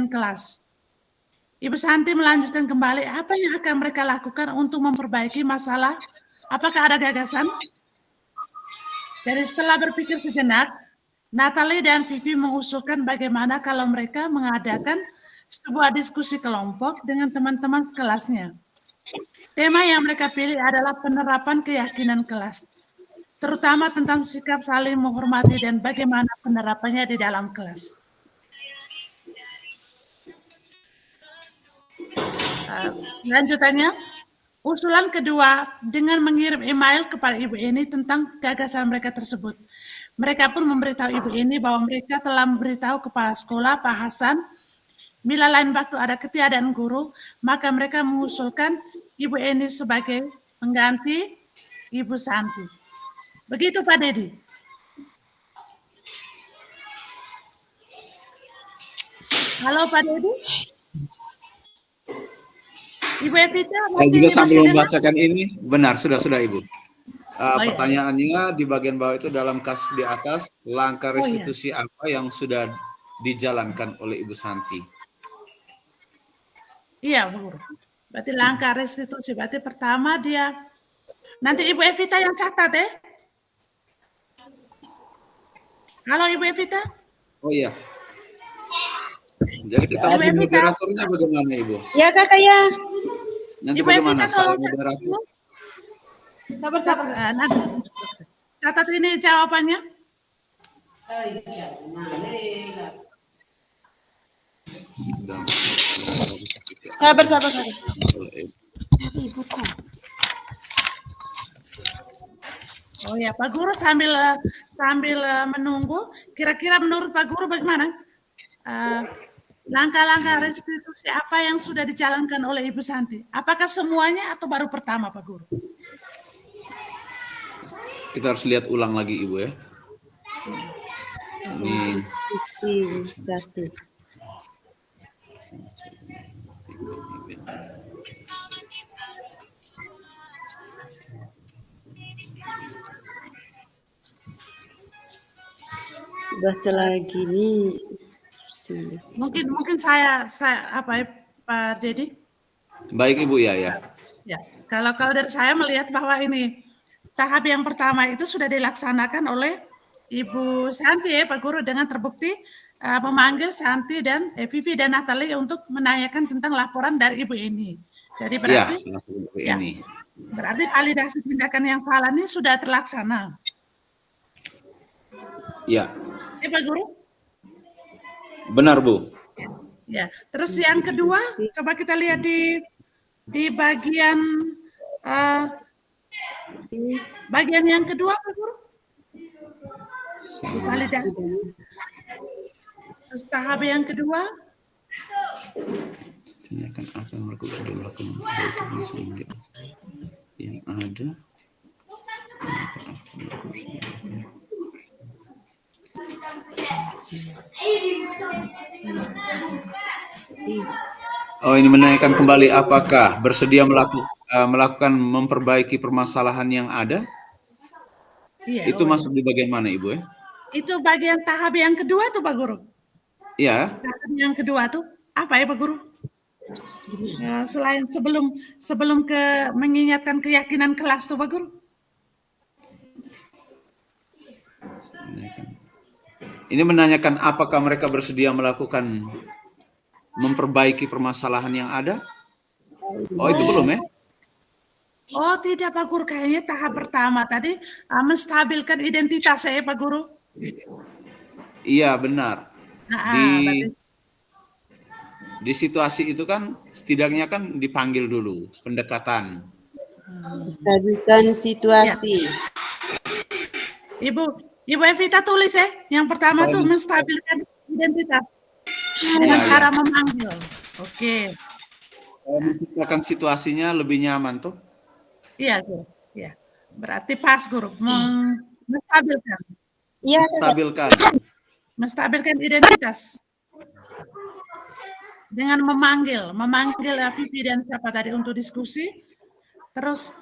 kelas. Ibu Santi melanjutkan kembali apa yang akan mereka lakukan untuk memperbaiki masalah. Apakah ada gagasan? Jadi setelah berpikir sejenak, Natalie dan Vivi mengusulkan bagaimana kalau mereka mengadakan sebuah diskusi kelompok dengan teman-teman kelasnya. Tema yang mereka pilih adalah penerapan keyakinan kelas, terutama tentang sikap saling menghormati dan bagaimana penerapannya di dalam kelas. Lanjutannya, usulan kedua dengan mengirim email kepada Ibu Eni tentang gagasan mereka tersebut. Mereka pun memberitahu Ibu Eni bahwa mereka telah memberitahu kepala sekolah Pak Hasan bila lain waktu ada ketiadaan guru, maka mereka mengusulkan Ibu Eni sebagai pengganti Ibu Santi. Begitu Pak Dedi. Halo Pak Dedi. Ibu Evita, saya juga sambil membacakan ini, benar, sudah Ibu. Pertanyaannya di bagian bawah itu dalam kasus di atas, langkah restitusi apa yang sudah dijalankan oleh Ibu Santi? Iya, Bu. Berarti langkah restitusi, berarti pertama dia, nanti Ibu Evita yang catat ya. Halo Ibu Evita. Oh iya. Jadi kita moderatornya bagaimana Ibu? Ya Kakak ya. Nanti Ibu bagaimana saya moderator? Sabar. Catat ini jawabannya. Sabar. Oh ya, Pak Guru sambil menunggu, kira-kira menurut Pak Guru bagaimana? Langkah-langkah restitusi apa yang sudah dijalankan oleh Ibu Santi? Apakah semuanya atau baru pertama, Pak Guru? Kita harus lihat ulang lagi, Ibu ya. Ini baca lagi nih. Mungkin saya apa ya, Pak Dedi? Baik Ibu ya. Ya, kalau dari saya melihat bahwa ini tahap yang pertama itu sudah dilaksanakan oleh Ibu Santi ya Pak Guru, dengan terbukti memanggil Santi dan Vivi dan Natalie untuk menanyakan tentang laporan dari Ibu Eni. Jadi berarti berarti validasi tindakan yang salah ini sudah terlaksana. Iya. Pak Guru? Benar Bu. Ya. Terus yang kedua, coba kita lihat di bagian yang kedua, Pak Guru. Validasi. Terus tahap yang kedua. Tanyakan apa yang mereka sudah lakukan yang ada. Oh, ini menanyakan kembali apakah bersedia melakukan memperbaiki permasalahan yang ada? Iya. Itu masuk di bagian mana Ibu ya? Itu bagian tahap yang kedua tuh Pak Guru. Iya. Tahap yang kedua tuh apa ya Pak Guru? Selain sebelum mengingatkan keyakinan kelas tuh Pak Guru. Ini menanyakan apakah mereka bersedia melakukan memperbaiki permasalahan yang ada? Oh, itu belum ya? Oh, tidak Pak Guru, kayaknya tahap pertama tadi menstabilkan identitas ya Pak Guru. Iya, benar. Di situasi itu kan setidaknya kan dipanggil dulu pendekatan. Menstabilkan situasi. Ya. Ibu Evita tulis ya, yang pertama tuh menstabilkan identitas dengan cara memanggil. Oke. Menciptakan situasinya lebih nyaman tuh. Iya, Guru. Ya. Berarti pas Guru, menstabilkan. Iya, menstabilkan identitas. Dengan memanggil Vivi dan siapa tadi untuk diskusi. Terus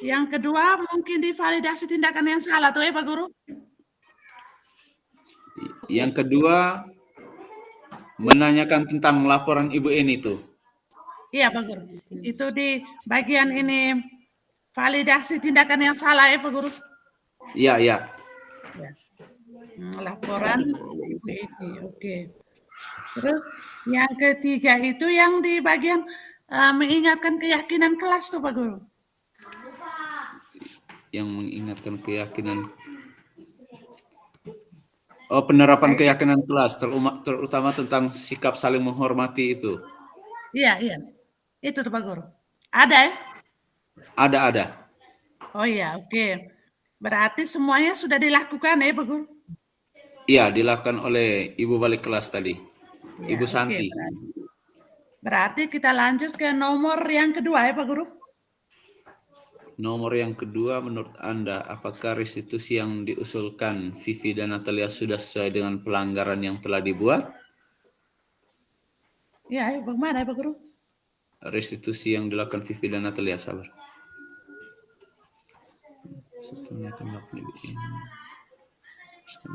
yang kedua mungkin divalidasi tindakan yang salah tuh ya Pak Guru? Yang kedua, menanyakan tentang laporan Ibu Eni itu. Iya, Pak Guru. Itu di bagian ini validasi tindakan yang salah ya, Pak Guru. Iya, iya. Ya. Laporan Ibu Eni. Oke. Terus yang ketiga itu yang di bagian mengingatkan keyakinan kelas tuh, Pak Guru. Yang mengingatkan keyakinan. Oh, penerapan keyakinan kelas, terutama tentang sikap saling menghormati itu. Iya, iya. Itu tuh, Pak Guru. Ada ya? Ada. Oh iya, oke. Berarti semuanya sudah dilakukan ya, Pak Guru? Iya, dilakukan oleh Ibu Balik Kelas tadi, Ya, Ibu Santi. Berarti kita lanjut ke nomor yang kedua ya, Pak Guru? Nomor yang kedua, menurut Anda, apakah restitusi yang diusulkan Vivi dan Natalia sudah sesuai dengan pelanggaran yang telah dibuat? Ya, bagaimana ya, Pak Guru? Restitusi yang dilakukan Vivi dan Natalia, sabar. Setelah akan melakukan ini,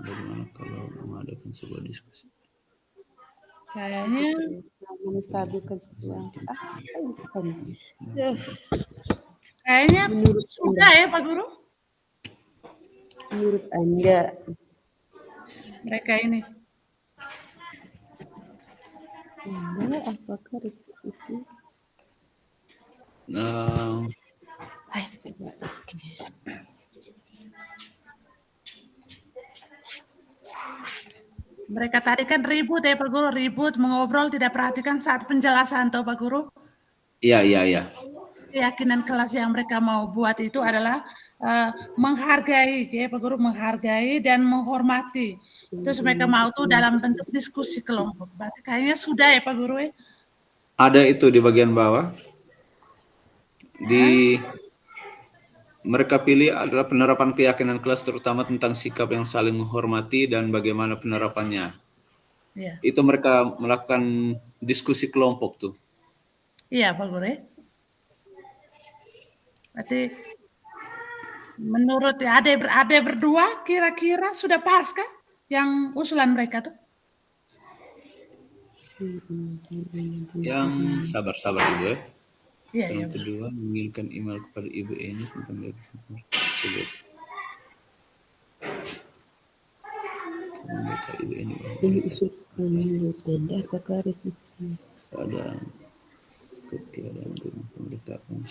bagaimana kalau mengadakan sebuah diskusi? Kayaknya Menstabilkan situasi. Kayaknya sudah ya, Pak Guru? Menurut Anda, Mereka ini. apakah restitusi? Mereka tadi kan ribut ya, Pak Guru, ribut, mengobrol, tidak perhatikan saat penjelasan, toh, Pak Guru. Iya. Keyakinan kelas yang mereka mau buat itu adalah menghargai, ya Pak Guru, menghargai dan menghormati. Terus mereka mau tuh dalam bentuk diskusi kelompok. Berarti kayaknya sudah ya Pak Guru ya? Ada itu di bagian bawah. Mereka pilih adalah penerapan keyakinan kelas terutama tentang sikap yang saling menghormati dan bagaimana penerapannya. Iya. Itu mereka melakukan diskusi kelompok tuh. Iya Pak Guru ya. Berarti menurut ada berdua kira-kira sudah pas kah yang usulan mereka tuh? Yang sabar Ibu ya. Iya. Yang kedua, mengirimkan email kepada Ibu Eni tentang tersebut. Meminta Ibu Eni apakah restitusi pada ketiadaan rumah pemberitahuan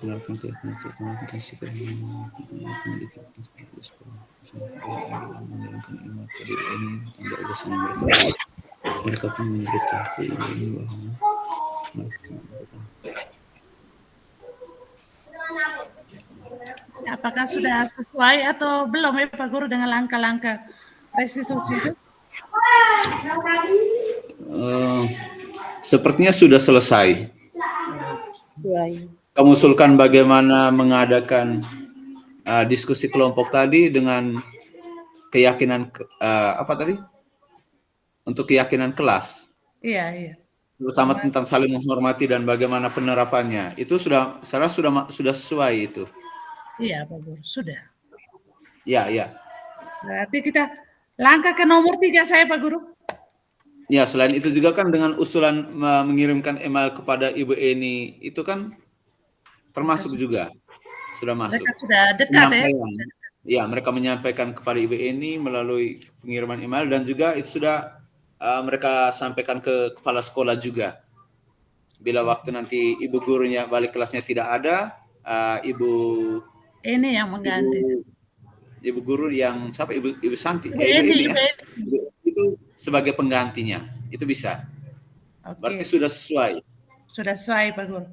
pelaku tentang sikap pendidikan mengirimkan email kepada Ibu Eni tentang gagasan mereka pun memberitahu Ibu Eni bahwa Apakah sudah sesuai atau belum ya Pak Guru dengan langkah-langkah restitusi itu? Sepertinya sudah selesai. Kamu usulkan bagaimana mengadakan diskusi kelompok tadi dengan keyakinan apa tadi? Untuk keyakinan kelas. Iya. Terutama tentang saling menghormati dan bagaimana penerapannya. Itu sudah sesuai itu. Iya Pak Guru, sudah. Iya. Berarti kita langkah ke nomor 3 saya Pak Guru. Ya, selain itu juga kan dengan usulan mengirimkan email kepada Ibu Eni itu kan termasuk juga sudah masuk. Mereka sudah dekat ya. Ya, mereka menyampaikan kepada Ibu Eni melalui pengiriman email dan juga itu sudah mereka sampaikan ke kepala sekolah juga. Bila waktu nanti ibu gurunya balik kelasnya tidak ada, ibu ini yang mengganti. Ibu guru yang siapa? Ibu Santi. Ibu Eni ya. Itu sebagai penggantinya. Itu bisa. Okay. Berarti sudah sesuai. Sudah sesuai Pak Guru.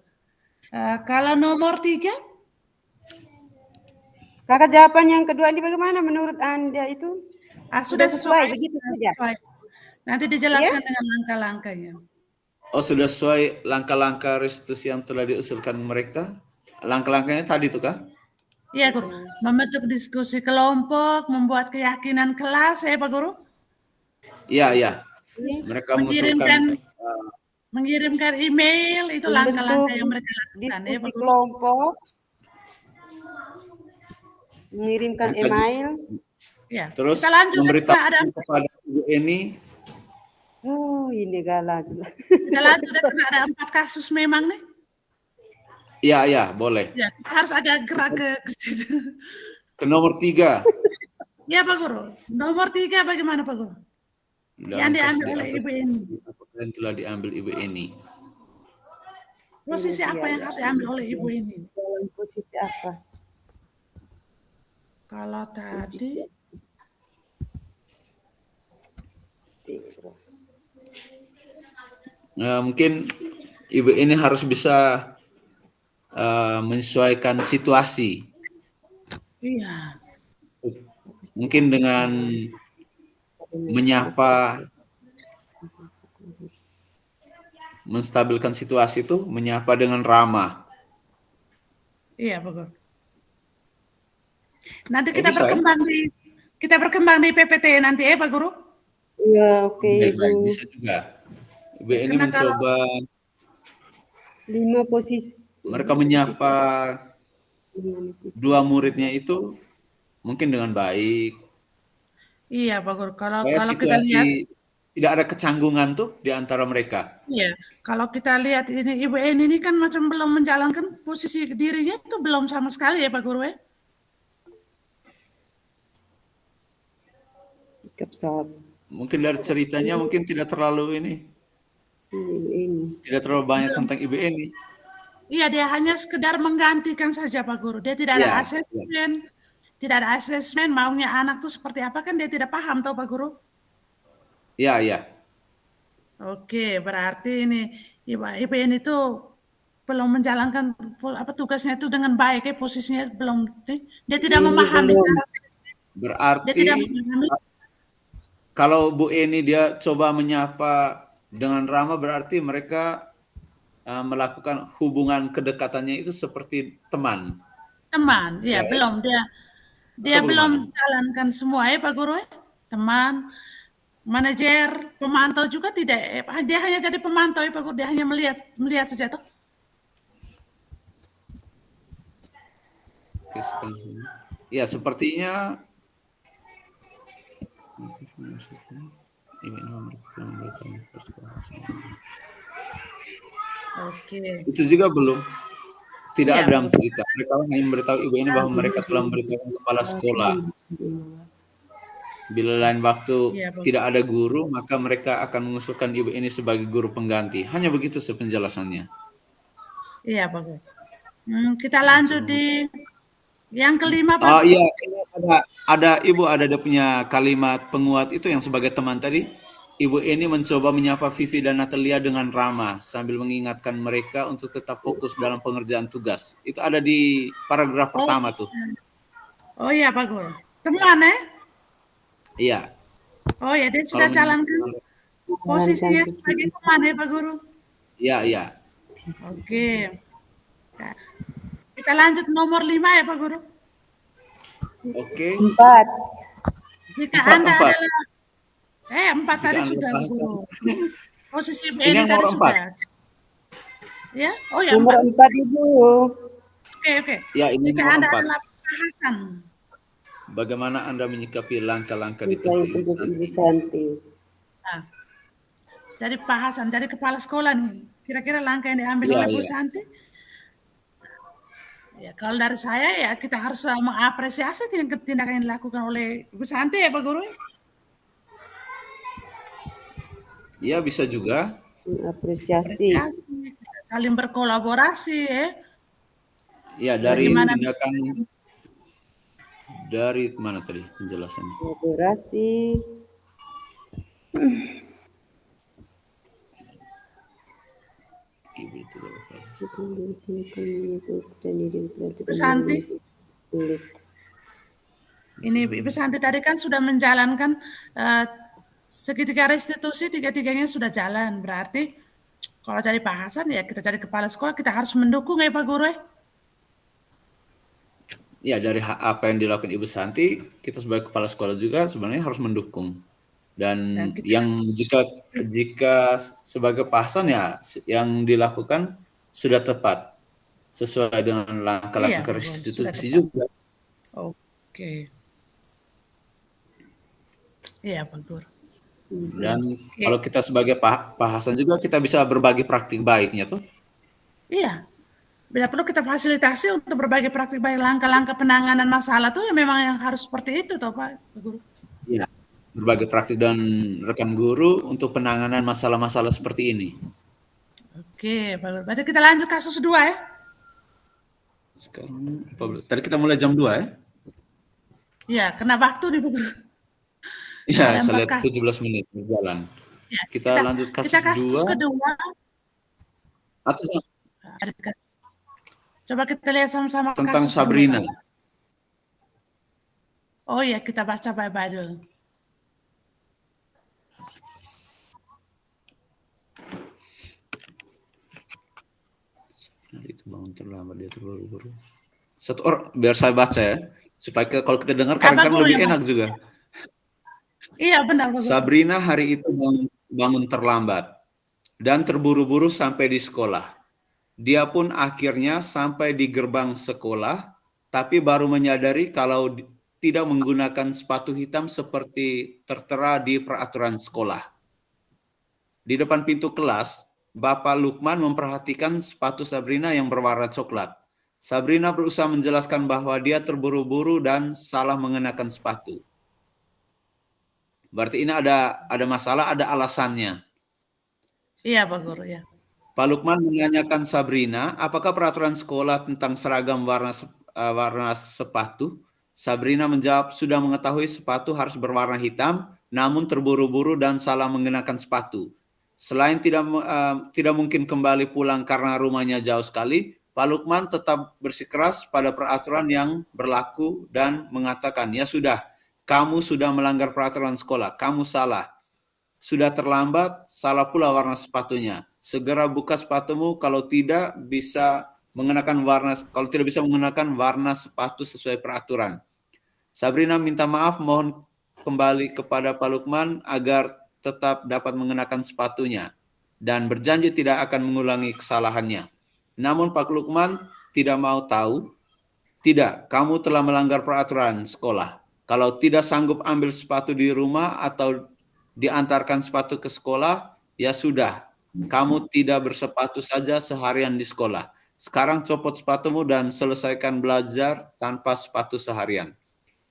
Kalau nomor 3? Kakak jawaban yang kedua ini bagaimana menurut Anda itu? Sudah sesuai begitu sesuai. Nanti dijelaskan dengan langkah-langkahnya. Oh, sudah sesuai langkah-langkah restitusi yang telah diusulkan mereka? Langkah-langkahnya tadi tuh kah? Iya, Guru. Membentuk diskusi kelompok, membuat keyakinan kelas, ya Pak Guru? Iya. Mereka mengirimkan email, itu langkah-langkah yang mereka lakukan, ya Pak Guru? Kelompok, mengirimkan email. Ya, Terus kita lanjut. memberitahu kepada Ibu Eni. Oh, ini galak. Kita lanjut karena ada 4 kasus memang nih. Iya, boleh. Ya, kita harus agak gerak ke situ. Ke nomor 3. Ya, Pak Guru. Nomor 3 bagaimana, Pak Guru? Yang diambil oleh Ibu Eni. Apakah yang telah diambil Ibu Eni? Posisi apa yang harus diambil oleh Ibu Eni? Dalam posisi apa? Kalau tadi mungkin Ibu Eni harus bisa menyesuaikan situasi. iya. Mungkin dengan menyapa, menstabilkan situasi itu, menyapa dengan ramah. Iya, Pak Guru. Nanti kita berkembang di PPT nanti Pak Guru. Iya, oke, Baik, bisa juga. Ibu Eni mencoba 5 posisi. mereka menyapa 2 muridnya itu mungkin dengan baik. Iya, Pak Guru. Kalau kita Situasi lihat tidak ada kecanggungan tuh di antara mereka. iya, kalau kita lihat ini Ibu Eni ini kan macam belum menjalankan posisi dirinya itu belum sama sekali ya Pak Guru ya. Mungkin dari ceritanya mungkin tidak terlalu tidak terlalu banyak tentang Ibu Eni. Iya, dia hanya sekedar menggantikan saja Pak Guru. Dia tidak ada asesmen, tidak ada asesmen maunya anak tuh seperti apa kan dia tidak paham toh Pak Guru. Iya. Oke, berarti ini Ibu Eni itu belum menjalankan tugasnya itu dengan baik ya, posisinya belum, dia tidak memahami. Berarti dia tidak memahami. Kalau Bu Eni dia coba menyapa dengan ramah, berarti mereka melakukan hubungan kedekatannya itu seperti teman. Teman, ya belum dia belum jalankan semua ya Pak Guru ya. Teman, manajer, pemantau juga tidak. Dia hanya jadi pemantau ya Pak Guru. Dia hanya melihat saja tuh. Ya, sepertinya Oke. Itu juga belum. Tidak ada dalam cerita. Mereka hanya memberitahu Ibu Eni bahwa mereka telah memberitahu kepala sekolah. Bila lain waktu tidak ada guru, maka mereka akan mengusulkan Ibu Eni sebagai guru pengganti. Hanya begitu penjelasannya. Iya, Pak Guru. Kita lanjut di yang kelima, Pak. Oh iya, ini ada Ibu ada punya kalimat penguat itu yang sebagai teman tadi. Ibu Eni mencoba menyapa Vivi dan Natalia dengan ramah sambil mengingatkan mereka untuk tetap fokus dalam pengerjaan tugas. Itu ada di paragraf pertama tuh. Oh iya Pak Guru. Teman ya? Iya. Oh ya, dia sudah jalankan posisinya sebagai teman ya Pak Guru? Iya. Oke. Kita lanjut nomor 5 ya Pak Guru? Oke. 4. Jika Anda adalah 4 tadi sudah Guru. Posisi Ibu Eni tadi sudah. Ya? Oh ya, nomor 4 Ibu. Oke. Ya, ini jika nomor Anda 4. adalah Pak Hasan. Bagaimana Anda menyikapi langkah-langkah ditempuh Ibu Santi? Nah, jadi Pak Hasan, jadi kepala sekolah nih. Kira-kira langkah yang diambil oleh Bu Santi? Ya, kalau dari saya ya kita harus mengapresiasi tindakan yang dilakukan oleh Bu Santi ya Pak Guru. Ya, bisa juga. Apresiasi. Saling berkolaborasi ya. Ya, dari tindakan dari mana tadi penjelasannya? Kolaborasi. Bu Santi. Ini Ibu Santi tadi kan sudah menjalankan segitiga restitusi, tiga-tiganya sudah jalan. Berarti kalau jadi Pak Hasan ya kita jadi kepala sekolah, kita harus mendukung ya Pak Guru. Ya, dari apa yang dilakukan Ibu Santi, kita sebagai kepala sekolah juga sebenarnya harus mendukung. Dan yang jika sebagai Pak Hasan ya yang dilakukan sudah tepat sesuai dengan langkah-langkah restitusi juga. Oke. Iya, Pak Guru. Dan kalau kita sebagai Pak Hasan juga kita bisa berbagi praktik baiknya tuh. Iya. Bila perlu kita fasilitasi untuk berbagi praktik baik langkah-langkah penanganan masalah tuh ya memang yang harus seperti itu toh Pak Guru. Iya. Berbagi praktik dan rekan guru untuk penanganan masalah-masalah seperti ini. Oke, Pak Guru. Berarti kita lanjut kasus 2 ya. Sekarang tadi kita mulai jam 2 ya? Iya, kena waktu di Pak Guru. Iya, Ada saya 4 lihat kasus. 17 menit berjalan. Ya, Kita lanjut kasus kita kasus 2. kedua. Atau Ada kasus. Coba kita lihat sama-sama tentang kasus Sabrina. 2, Pak. Oh iya, kita baca baik-baik dulu. Itu bangun terlambat, dia terburu-buru. Satu orang, biar saya baca ya, supaya kalau kita dengar kadang-kadang lebih enak juga. Iya benar Pak Guru. Sabrina hari itu bangun terlambat dan terburu-buru sampai di sekolah. Dia pun akhirnya sampai di gerbang sekolah, tapi baru menyadari kalau tidak menggunakan sepatu hitam seperti tertera di peraturan sekolah. Di depan pintu kelas, Bapak Lukman memperhatikan sepatu Sabrina yang berwarna coklat. Sabrina berusaha menjelaskan bahwa dia terburu-buru dan salah mengenakan sepatu. Berarti ini ada masalah, ada alasannya. Iya Pak Guru ya. Pak Lukman menanyakan Sabrina, apakah peraturan sekolah tentang seragam warna sepatu? Sabrina menjawab, sudah mengetahui sepatu harus berwarna hitam, namun terburu-buru dan salah mengenakan sepatu. Selain tidak mungkin kembali pulang karena rumahnya jauh sekali, Pak Lukman tetap bersikeras pada peraturan yang berlaku dan mengatakan, ya sudah, kamu sudah melanggar peraturan sekolah, kamu salah. Sudah terlambat, salah pula warna sepatunya. Segera buka sepatumu kalau tidak bisa mengenakan warna sepatu sesuai peraturan. Sabrina minta maaf, mohon kembali kepada Pak Lukman agar tetap dapat mengenakan sepatunya dan berjanji tidak akan mengulangi kesalahannya. Namun Pak Lukman tidak mau tahu. Tidak, kamu telah melanggar peraturan sekolah. Kalau tidak sanggup ambil sepatu di rumah atau diantarkan sepatu ke sekolah, ya sudah, kamu tidak bersepatu saja seharian di sekolah. Sekarang copot sepatumu dan selesaikan belajar tanpa sepatu seharian.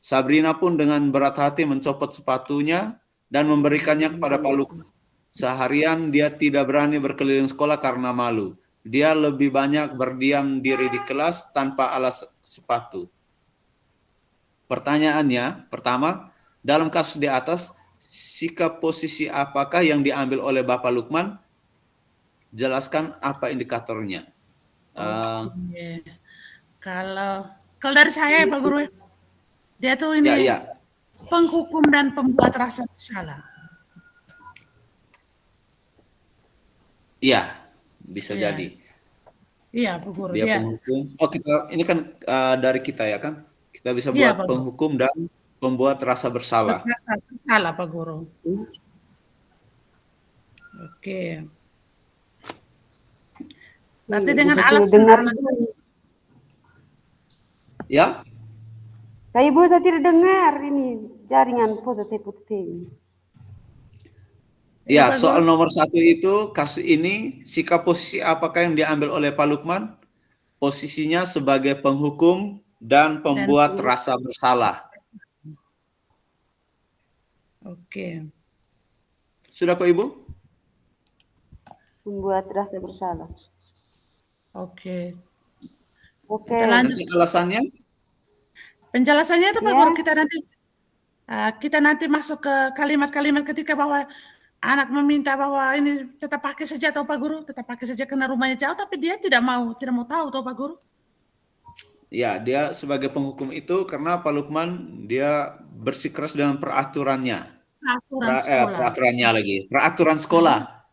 Sabrina pun dengan berat hati mencopot sepatunya dan memberikannya kepada Pak Lukman. Seharian dia tidak berani berkeliling sekolah karena malu. Dia lebih banyak berdiam diri di kelas tanpa alas sepatu. Pertanyaannya, pertama, dalam kasus di atas, sikap posisi apakah yang diambil oleh Bapak Lukman? Jelaskan apa indikatornya. Kalau dari saya Pak Guru, dia tuh ini penghukum dan pembuat rasa bersalah. Iya, bisa jadi. Iya, Pak Guru. Dia penghukum. Oh, ini kan dari kita ya kan? Kita bisa buat penghukum dan pembuat rasa bersalah. Rasa bersalah, Pak Guru. Oke. Berarti dengan alasan ya? Kak Ibu, saya tidak dengar ini jaringan positif. Ya, soal nomor 1 itu, kasus ini, sikap posisi apakah yang diambil oleh Pak Lukman? Posisinya sebagai penghukum dan pembuat rasa bersalah. Oke. Sudah kok Ibu? Membuat rasa bersalah. Oke. Kita lanjut alasannya? Penjelasannya itu Pak Guru, kita nanti masuk ke kalimat-kalimat ketika bahwa anak meminta bahwa ini tetap pakai saja atau Pak Guru, tetap pakai saja karena rumahnya jauh, tapi dia tidak mau tahu toh Pak Guru. Ya, dia sebagai penghukum itu karena Pak Lukman dia bersikeras dengan peraturannya. Peraturan sekolah.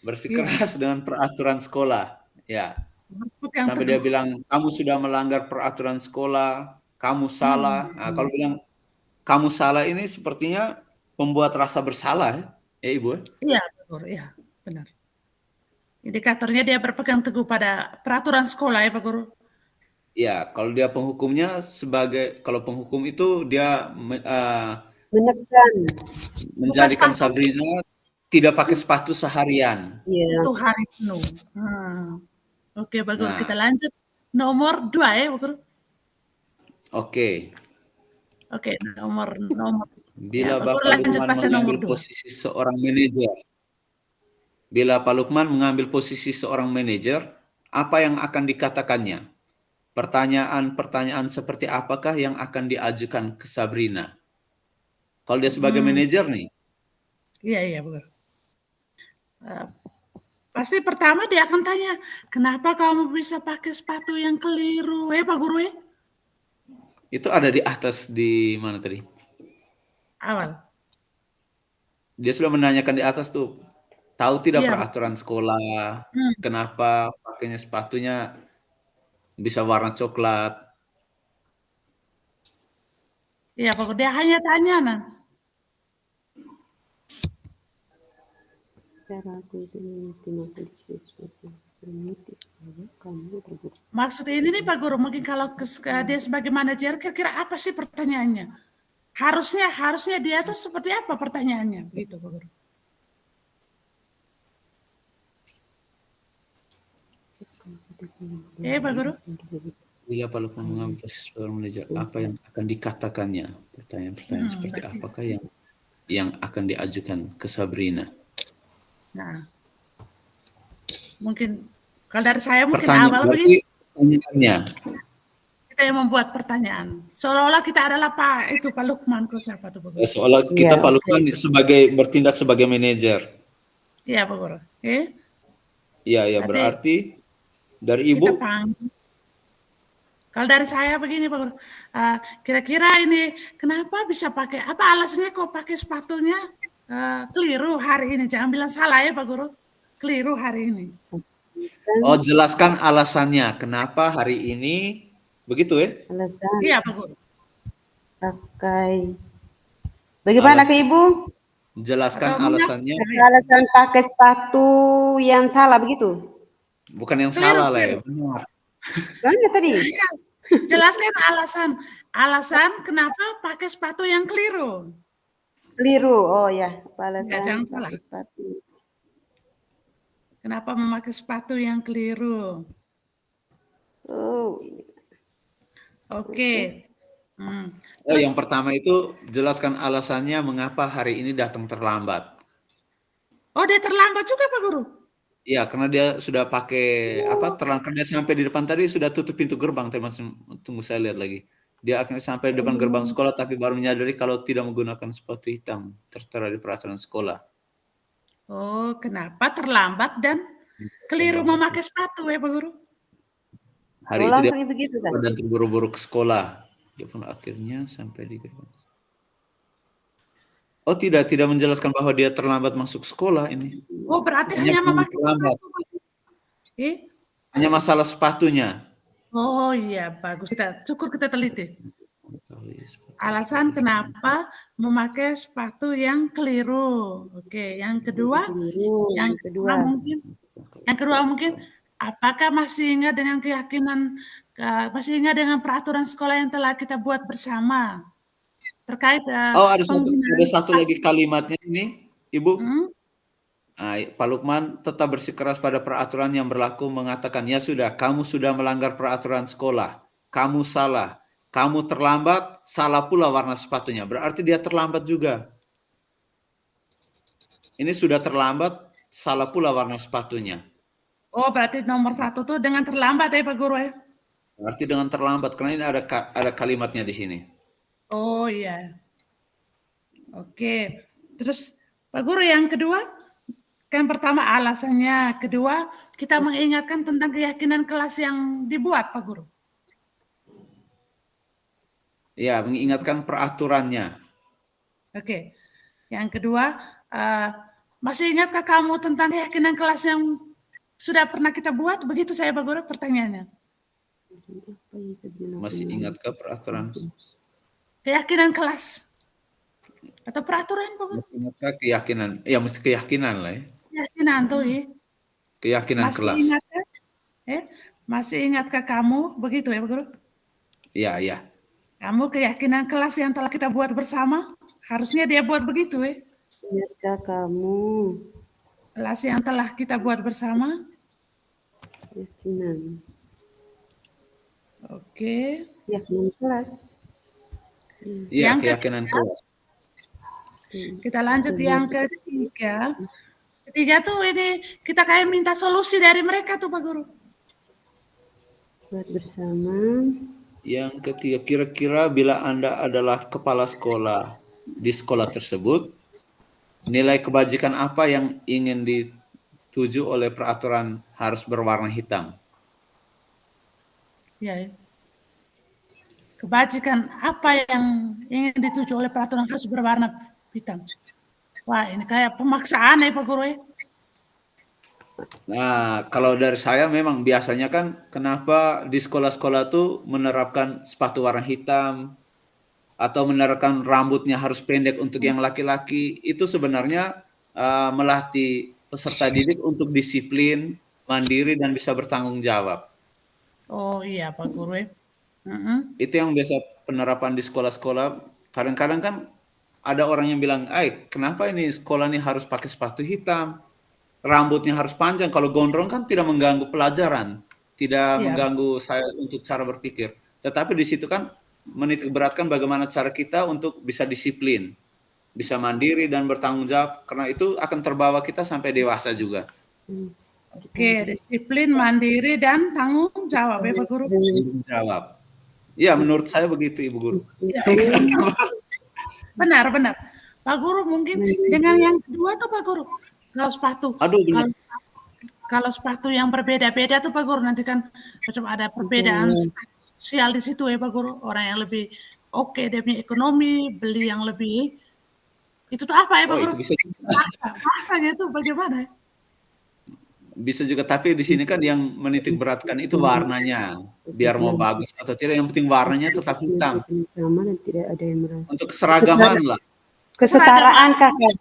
Bersikeras dengan peraturan sekolah. Ya. Sampai dia bilang, kamu sudah melanggar peraturan sekolah, kamu salah. Nah, kalau bilang kamu salah ini sepertinya pembuat rasa bersalah ya Ibu? Iya, iya, benar. Indikatornya dia berpegang teguh pada peraturan sekolah ya Pak Guru? Ya, kalau dia penghukumnya kalau penghukum itu dia Menekan. menjadikan sepatu. Sabrina tidak pakai sepatu seharian. Iya. Untuk hari penuh. Oke, Pak Guru. Nah. Kita lanjut. Nomor 2 ya, Pak Guru. Oke. Oke, nomor. Bila Ya, Pak Guru Bapak lanjut Lukman baca nomor mengambil 2. posisi seorang manajer. Bila Pak Lukman mengambil posisi seorang manajer, apa yang akan dikatakannya? Pertanyaan-pertanyaan seperti apakah yang akan diajukan ke Sabrina? Kalau dia sebagai manajer nih. Iya, Pak Guru. Pasti pertama dia akan tanya, kenapa kamu bisa pakai sepatu yang keliru? Pak Guru ya? Itu ada di atas di mana tadi? Awal. Dia sudah menanyakan di atas tuh. Tahu tidak Iya. peraturan sekolah? Kenapa pakainya sepatunya bisa warna coklat? Iya, Pak Guru. Dia hanya tanya nah. Maksud ini nih Pak Guru, mungkin kalau dia sebagai manajer, kira-kira apa sih pertanyaannya? Harusnya dia tuh seperti apa pertanyaannya, begitu Pak Guru? Pak Guru? Bila Pak Lukman mengambil posisi seorang manajer, apa yang akan dikatakannya? Pertanyaan-pertanyaan seperti apakah yang akan diajukan ke Sabrina? Nah, mungkin kalau dari saya mungkin awal begitu. Pertanyaannya. Kita yang membuat pertanyaan. Seolah-olah kita adalah Pak Lukman, kok siapa tuh Pak Guru? Seolah kita Pak Lukman bertindak sebagai manajer. Iya Pak Guru. Iya, berarti dari Ibu? Kita panggil. Kalau dari saya begini Pak Guru, kira-kira ini kenapa bisa pakai, apa alasannya kok pakai sepatunya keliru hari ini? Jangan bilang salah ya Pak Guru, keliru hari ini. Oh, jelaskan alasannya kenapa hari ini begitu ya? Alasan. Iya Pak Guru. Pakai. Bagaimana ke Ibu? Jelaskan alasannya. Alasan pakai sepatu yang salah begitu? Bukan yang salah lah ya, benar. Mana tadi? Jelaskan alasan kenapa pakai sepatu yang keliru. Keliru, oh ya. Alasan jangan salah. Sepatu. Kenapa memakai sepatu yang keliru? Oh. Oke. Yang pertama itu jelaskan alasannya mengapa hari ini datang terlambat. Oh, dia terlambat juga Pak Guru? Iya, karena dia sudah pakai terlambat. Dia sampai di depan tadi sudah tutup pintu gerbang. Tunggu saya lihat lagi. Dia akhirnya sampai di depan gerbang sekolah tapi baru menyadari kalau tidak menggunakan sepatu hitam tertera di peraturan sekolah. Oh, kenapa terlambat dan keliru memakai sepatu Pak Guru? Hari itu dia begitu, dan terburu-buru ke sekolah. Dia pun akhirnya sampai di gerbang. Oh, tidak menjelaskan bahwa dia terlambat masuk sekolah ini. Oh, berarti hanya memakai sepatu. Hanya masalah sepatunya. Oh iya, bagus. Cukup kita teliti. Alasan kenapa memakai sepatu yang keliru. Oke, yang kedua mungkin apakah masih ingat dengan peraturan sekolah yang telah kita buat bersama terkait ada satu lagi kalimatnya ini, Ibu. Pak Lukman tetap bersikeras pada peraturan yang berlaku, mengatakan, ya sudah, kamu sudah melanggar peraturan sekolah, kamu salah, kamu terlambat, salah pula warna sepatunya. Berarti dia terlambat juga. Ini sudah terlambat, salah pula warna sepatunya. Oh, berarti nomor 1 tuh dengan terlambat ya Pak Guru ya? Berarti dengan terlambat, karena ini ada kalimatnya di sini. Oh iya. Oke. Terus Pak Guru yang kedua, kan pertama alasannya, kedua kita mengingatkan tentang keyakinan kelas yang dibuat Pak Guru. Ya, mengingatkan peraturannya. Oke. Yang kedua, masih ingatkah kamu tentang keyakinan kelas yang sudah pernah kita buat? Begitu saya Pak Guru pertanyaannya. Masih ingatkah peraturan? Keyakinan kelas atau peraturan Pak Guru? Ingatkah keyakinan? Ya mesti keyakinan lah ya. Keyakinan tuh ya. Keyakinan masih kelas. Ingatkah? Masih ingatkah kamu? Begitu ya Pak Guru? Iya. Kamu keyakinan kelas yang telah kita buat bersama? Harusnya dia buat begitu ya. Ingatkah kamu? Kelas yang telah kita buat bersama. Keyakinan. Oke. Keyakinan kelas. Iya, Yang keyakinan kelas. Kita lanjut yang ketiga. Ketiga tuh ini kita kayak minta solusi dari mereka tuh Pak Guru. Buat bersama. Yang ketiga, kira-kira bila Anda adalah kepala sekolah di sekolah tersebut, nilai kebajikan apa yang ingin dituju oleh peraturan harus berwarna hitam? Ya. Kebajikan apa yang ingin dituju oleh peraturan harus berwarna hitam? Wah, ini kayak pemaksaan ya Pak Guru ya. Nah, kalau dari saya memang biasanya kan kenapa di sekolah-sekolah tuh menerapkan sepatu warna hitam atau menerapkan rambutnya harus pendek untuk yang laki-laki, itu sebenarnya melatih peserta didik untuk disiplin, mandiri, dan bisa bertanggung jawab. Oh iya Pak Guru ya. Itu yang biasa penerapan di sekolah-sekolah. Kadang-kadang kan ada orang yang bilang, kenapa ini sekolah ini harus pakai sepatu hitam? Rambutnya harus panjang, kalau gondrong kan tidak mengganggu pelajaran, tidak Iya. mengganggu saya untuk cara berpikir. Tetapi di situ kan menitik beratkan bagaimana cara kita untuk bisa disiplin, bisa mandiri dan bertanggung jawab, karena itu akan terbawa kita sampai dewasa juga. Oke, disiplin, mandiri, dan tanggung jawab ya Pak Guru. Tanggung jawab. Ya, menurut saya begitu Ibu Guru. Ya, benar. Pak Guru mungkin dengan yang kedua tuh Pak Guru, kalau sepatu, Aduh, benar. kalau sepatu yang berbeda-beda tuh Pak Guru, nanti kan macam ada perbedaan sosial di situ ya Pak Guru. Orang yang lebih oke demi ekonomi, beli yang lebih, itu tuh apa ya Pak Guru? Itu bisa Rasanya tuh bagaimana? Bisa juga, tapi di sini kan yang menitik beratkan itu warnanya, biar mau bagus atau tidak, yang penting warnanya tetap hitam. Sama dan tidak ada yang merasa. Untuk keseragaman lah. Kesetaraan kakak.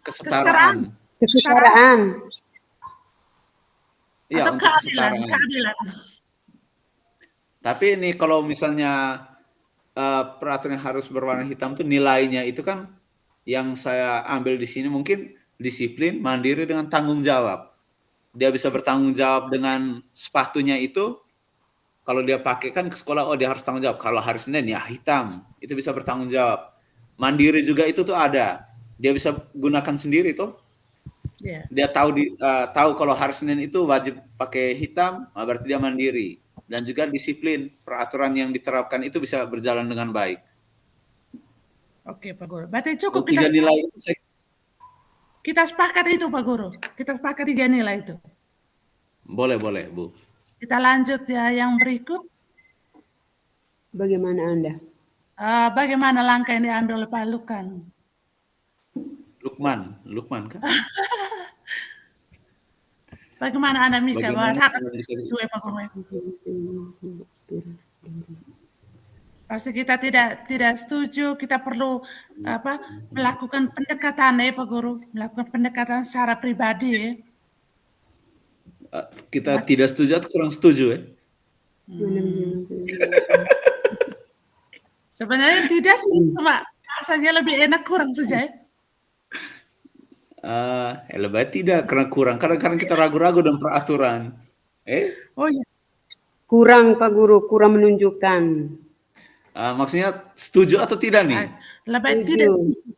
Kesetaraan. Kesetaraan. Iya, Atau untuk keadilan. Tapi ini kalau misalnya peraturan harus berwarna hitam tuh nilainya itu kan yang saya ambil di sini mungkin disiplin, mandiri dengan tanggung jawab. Dia bisa bertanggung jawab dengan sepatunya itu. Kalau dia pakai kan ke sekolah, dia harus tanggung jawab. Kalau hari Senin ya hitam, itu bisa bertanggung jawab. Mandiri juga itu tuh ada. Dia bisa gunakan sendiri tuh. Yeah. Dia tahu kalau hari Senin itu wajib pakai hitam, berarti dia mandiri. Dan juga disiplin, peraturan yang diterapkan itu bisa berjalan dengan baik. Oke Pak Guru, berarti cukup kita nilai itu kita sepakat itu Pak Guru, kita sepakat 3 nilai itu. Boleh Bu. Kita lanjut ya yang berikut. Bagaimana Anda? Bagaimana langkah yang diambil oleh Pak Lukman kan? Bagaimana Anda Mika? Pak Guru. Pasti kita tidak setuju, kita perlu melakukan pendekatan ya Pak Guru, melakukan pendekatan secara pribadi ya. Kita tidak setuju atau kurang setuju ya? Sebenarnya tidak sih, cuma rasanya lebih enak kurang saja ya. Lebih tidak karena kurang. Kadang-kadang kita ragu-ragu dengan peraturan. Oh iya. Kurang Pak Guru, kurang menunjukkan. Maksudnya setuju atau tidak nih? Lebih tidak setuju.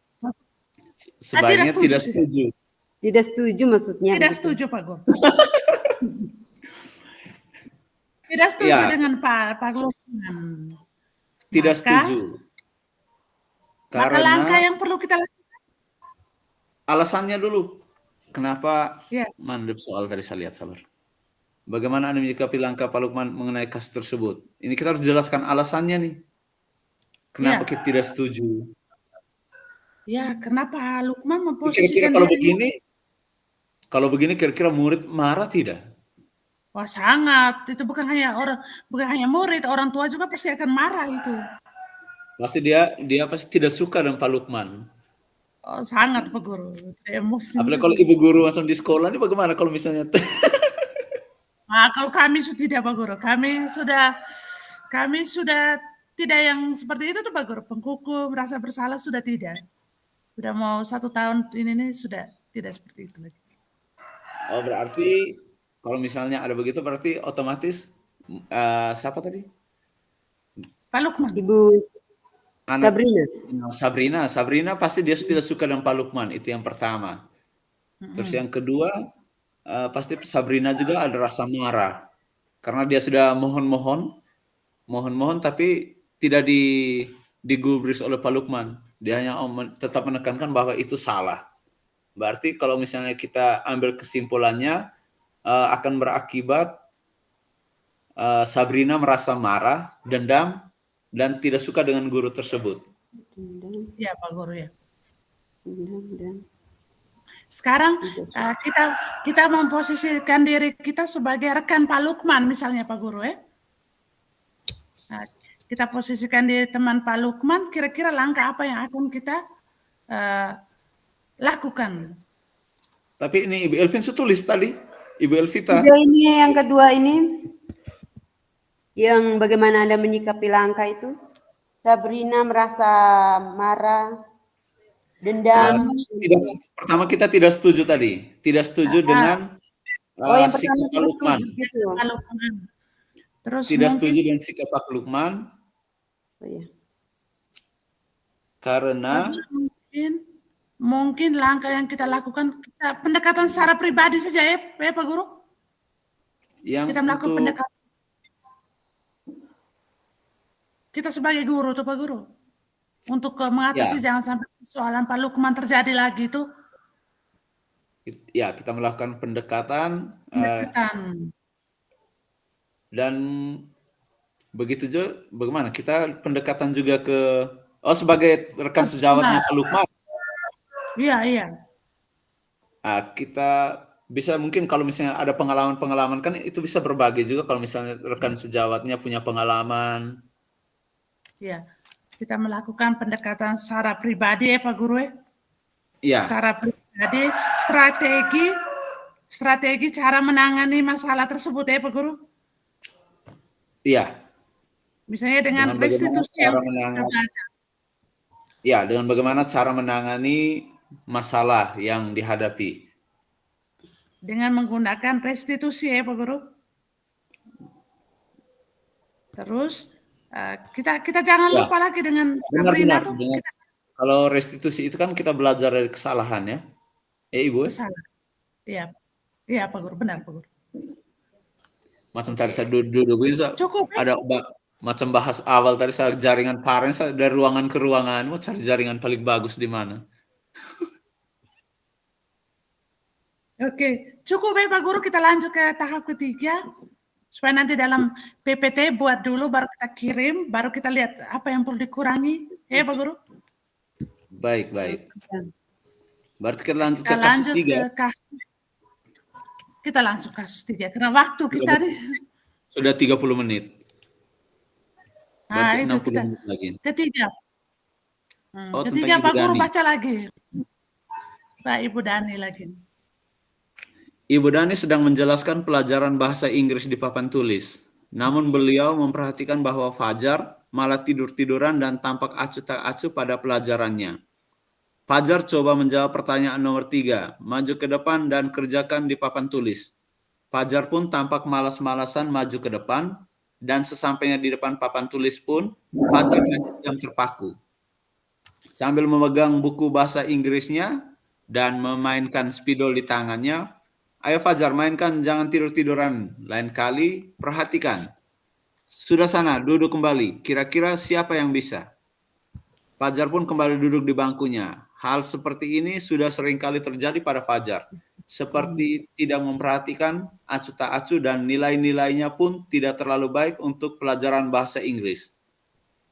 Sebaiknya tidak setuju. Tidak setuju maksudnya. Tidak setuju Pak Guru. Tidak setuju dengan Pak Lukman. Tidak setuju. Karena langkah yang perlu kita lakukan. Alasannya dulu. Kenapa? Mandep soal tadi saya lihat, sabar. Bagaimana Anda menyikapi langkah Pak Lukman mengenai kasus tersebut? Ini kita harus jelaskan alasannya nih. Kenapa kita tidak setuju? Ya, kenapa Lukman memposisikan kira-kira kalau begini kira-kira murid marah tidak? Wah, sangat. Itu bukan hanya murid, orang tua juga pasti akan marah itu. Pasti dia pasti tidak suka dengan Pak Lukman. Oh, sangat Pak Guru. Emosi. Apalagi kalau ibu guru langsung di sekolah ini bagaimana kalau misalnya? Kalau kami sudah tidak Pak Guru. Kami sudah tidak yang seperti itu tuh Pak Guru. Penghukum, rasa bersalah sudah tidak. Sudah mau 1 tahun ini nih sudah tidak seperti itu lagi. Oh, berarti kalau misalnya ada begitu berarti otomatis siapa tadi? Pak Lukman. Ibu Anak Sabrina. Sabrina pasti dia tidak suka dengan Pak Lukman, itu yang pertama. Terus yang kedua, pasti Sabrina juga ada rasa marah. Karena dia sudah mohon tapi tidak digubris oleh Pak Lukman. Dia hanya tetap menekankan bahwa itu salah. Berarti kalau misalnya kita ambil kesimpulannya, akan berakibat Sabrina merasa marah, dendam, dan tidak suka dengan guru tersebut. Iya, Pak Guru ya. Dan Sekarang kita memposisikan diri kita sebagai rekan Pak Lukman misalnya, Pak Guru ya. Nah, kita posisikan diri teman Pak Lukman, kira-kira langkah apa yang akan kita lakukan? Tapi ini Ibu Elvin tulis tadi, Ibu Elvita. ini yang kedua ini, yang bagaimana Anda menyikapi langkah itu? Sabrina merasa marah, dendam. Pertama kita tidak setuju tadi, tidak setuju dengan yang sikap Pak Lukman. Terus tidak setuju dengan sikap Pak Lukman. Karena mungkin langkah yang kita lakukan, kita pendekatan secara pribadi saja ya Pak Guru. Kita melakukan pendekatan. Kita sebagai guru tuh Pak Guru, untuk mengatasi jangan sampai soalan Pak Lukman terjadi lagi itu. Ya, kita melakukan pendekatan. Dan begitu juga bagaimana kita pendekatan juga ke sebagai rekan sejawatnya Pak Lukman. Iya. Kita bisa mungkin kalau misalnya ada pengalaman kan itu bisa berbagi juga kalau misalnya rekan sejawatnya punya pengalaman. Iya, kita melakukan pendekatan secara pribadi ya Pak Guru ya. Iya. Secara pribadi, strategi cara menangani masalah tersebut ya Pak Guru. Iya. Misalnya dengan restitusi yang dengan bagaimana cara menangani masalah yang dihadapi. Dengan menggunakan restitusi ya Pak Guru. Terus kita jangan lupa lagi dengan Sabrina tuh. Kalau restitusi itu kan kita belajar dari kesalahan ya. Ibu. Kesalahan. Iya Pak Guru, benar Pak Guru. Macam tadi saya duduk bisa ada macam bahas awal tadi saya jaringan parents dari ruangan ke ruangan, mau cari jaringan paling bagus di mana. Oke, cukup ya Pak Guru, kita lanjut ke tahap ketiga. Supaya nanti dalam PPT buat dulu, baru kita kirim, baru kita lihat apa yang perlu dikurangi. Ya Pak Guru? Baik. Berarti kita lanjut ke kasus 3. Kita langsung kasus 3, karena waktu kita nih. Sudah 30 menit. Nah, itu kita. Ketiga. Ketiga Pak Guru baca lagi. Pak Ibu Dani lagi. Ibu Dani sedang menjelaskan pelajaran bahasa Inggris di papan tulis. Namun beliau memperhatikan bahwa Fajar malah tidur-tiduran dan tampak acuh tak acuh pada pelajarannya. Fajar coba menjawab pertanyaan nomor 3, maju ke depan dan kerjakan di papan tulis. Fajar pun tampak malas-malasan maju ke depan, dan sesampainya di depan papan tulis pun, Fajar diam terpaku. Sambil memegang buku bahasa Inggrisnya dan memainkan spidol di tangannya, ayo Fajar, mainkan, jangan tidur-tiduran. Lain kali, perhatikan. Sudah sana, duduk kembali. Kira-kira siapa yang bisa? Fajar pun kembali duduk di bangkunya. Hal seperti ini sudah sering kali terjadi pada Fajar. Seperti tidak memperhatikan, acuh tak acuh, dan nilai-nilainya pun tidak terlalu baik untuk pelajaran bahasa Inggris.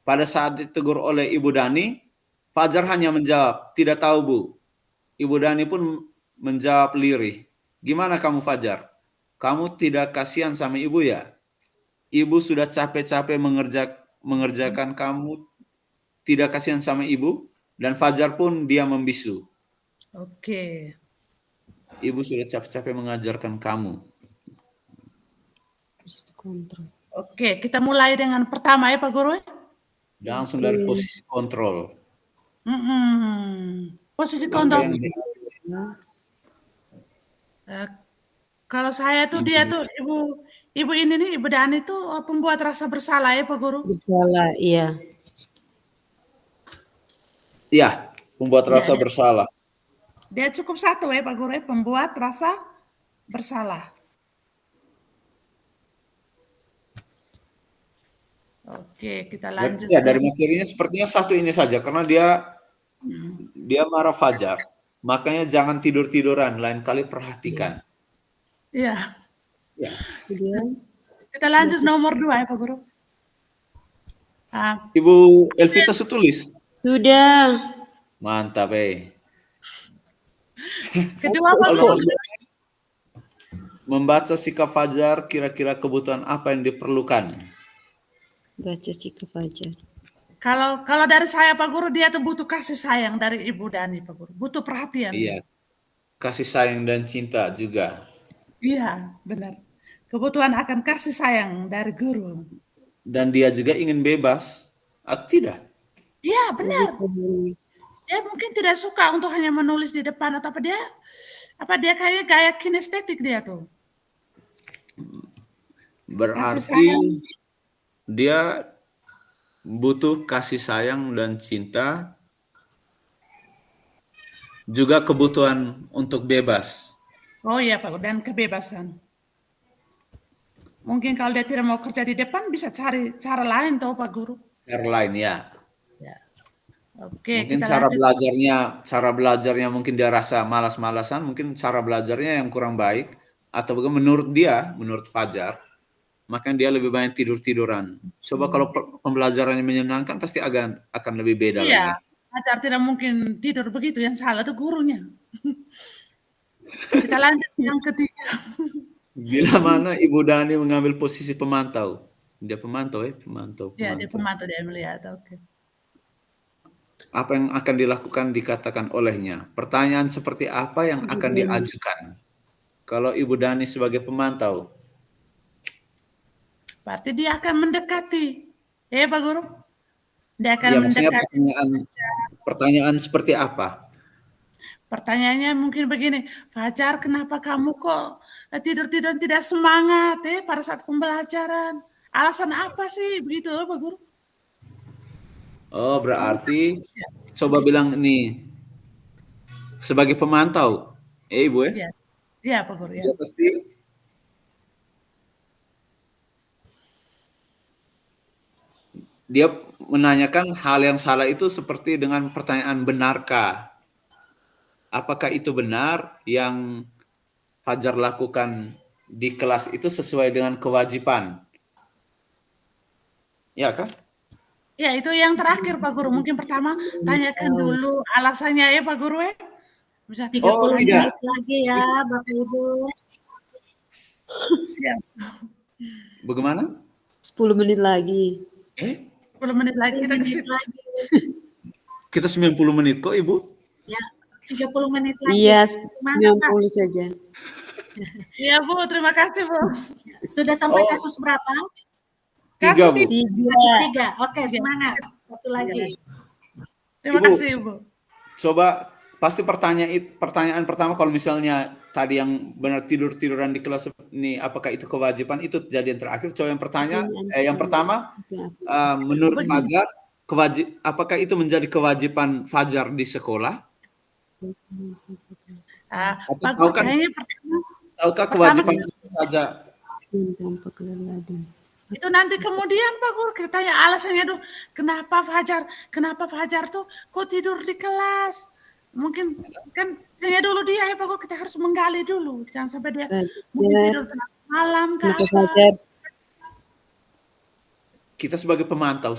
Pada saat ditegur oleh Ibu Dani, Fajar hanya menjawab, tidak tahu Bu. Ibu Dani pun menjawab lirih, gimana kamu Fajar? Kamu tidak kasihan sama ibu ya? Ibu sudah capek-capek mengerjakan kamu, tidak kasihan sama ibu? Dan Fajar pun dia membisu. Oke. Ibu sudah capek-capek mengajarkan kamu. Oke, kita mulai dengan pertama ya Pak Guru. Langsung dari posisi kontrol. Posisi Apa kontrol. yang Kalau saya tuh dia tuh ibu ini nih, Ibu Dani tuh pembuat rasa bersalah ya Pak Guru. Bersalah, iya. Iya, membuat Iya, rasa bersalah. dia cukup satu ya Pak Guru ya, pembuat rasa bersalah. Oke, kita lanjut Ya, ke dari materinya sepertinya satu ini saja karena dia marah Fajar. Makanya jangan tidur-tiduran, lain kali perhatikan. Iya. Ya. Kemudian Kita lanjut nomor 2 ya Pak Guru. Ibu Elvita Sutulis. sudah. Mantap, Kedua Pak Guru. Membaca sikap Fajar, kira-kira kebutuhan apa yang diperlukan? Baca sikap aja. Kalau dari saya Pak Guru, dia tuh butuh kasih sayang dari Ibu Dani Pak Guru. Butuh perhatian. Iya. Kasih sayang dan cinta juga. Iya, benar. Kebutuhan akan kasih sayang dari guru. Dan dia juga ingin bebas. Tidak? Iya, benar. Dia mungkin tidak suka untuk hanya menulis di depan atau dia kayak gaya kinestetik dia tuh. Berarti dia butuh kasih sayang dan cinta, juga kebutuhan untuk bebas. Oh iya Pak, dan kebebasan. Mungkin kalau dia tidak mau kerja di depan bisa cari cara lain toh Pak Guru. Cara lain ya. Oke, mungkin kita cara lanjut. belajarnya mungkin dia rasa malas-malasan, mungkin cara belajarnya yang kurang baik, atau menurut Fajar, makanya dia lebih banyak tidur-tiduran. Coba kalau pembelajarannya menyenangkan pasti akan lebih beda lagi. Iya, Fajar tidak mungkin tidur begitu, yang salah itu gurunya. Kita lanjut yang ketiga. Bila mana Ibu Dani mengambil posisi pemantau. Dia pemantau pemantau. Ya, dia pemantau, dia melihat, oke. Apa yang akan dilakukan dikatakan olehnya. Pertanyaan seperti apa yang akan diajukan? Kalau Ibu Dani sebagai pemantau. Berarti dia akan mendekati. Ya Pak Guru? Dia akan Ya, maksudnya mendekati. pertanyaan seperti apa? Pertanyaannya mungkin begini, Fajar kenapa kamu kok tidur-tidur tidak semangat pada saat pembelajaran? Alasan apa sih begitu Pak Guru? Oh, berarti coba bilang ini sebagai pemantau. Ibu Iya. Iya, Pak Guru ya. Dia pasti dia menanyakan hal yang salah itu seperti dengan pertanyaan benarkah? Apakah itu benar yang Fajar lakukan di kelas itu sesuai dengan kewajiban? Ya kan? Ya, itu yang terakhir Pak Guru. Mungkin pertama tanyakan dulu alasannya ya Pak Guru ya. Bisa 30 menit lagi ya Bapak Ibu. Siap. Bagaimana? 10 menit lagi. 10 menit lagi kita ke situ. Kita 90 menit kok Ibu. Ya, 30 menit lagi. Iya, Semangat, Pak. 90 saja. Iya Bu, terima kasih Bu. Sudah sampai kasus berapa? 3, Bu. Kasus 3. Oke, semangat. Satu lagi. Terima kasih Bu. Coba pasti pertanyaan pertama kalau misalnya tadi yang benar tidur-tiduran di kelas ini apakah itu kewajiban, itu kejadian terakhir. Coba yang pertama menurut Fajar apakah itu menjadi kewajiban Fajar di sekolah? Tahukah kewajiban Fajar? Itu nanti kemudian Pak Guru kita tanya alasannya tuh kenapa Fajar tuh kok tidur di kelas. Mungkin kan tanya dulu dia ya Pak Guru, kita harus menggali dulu, jangan sampai dia mungkin tidur tengah malam ke apa. Kita sebagai pemantau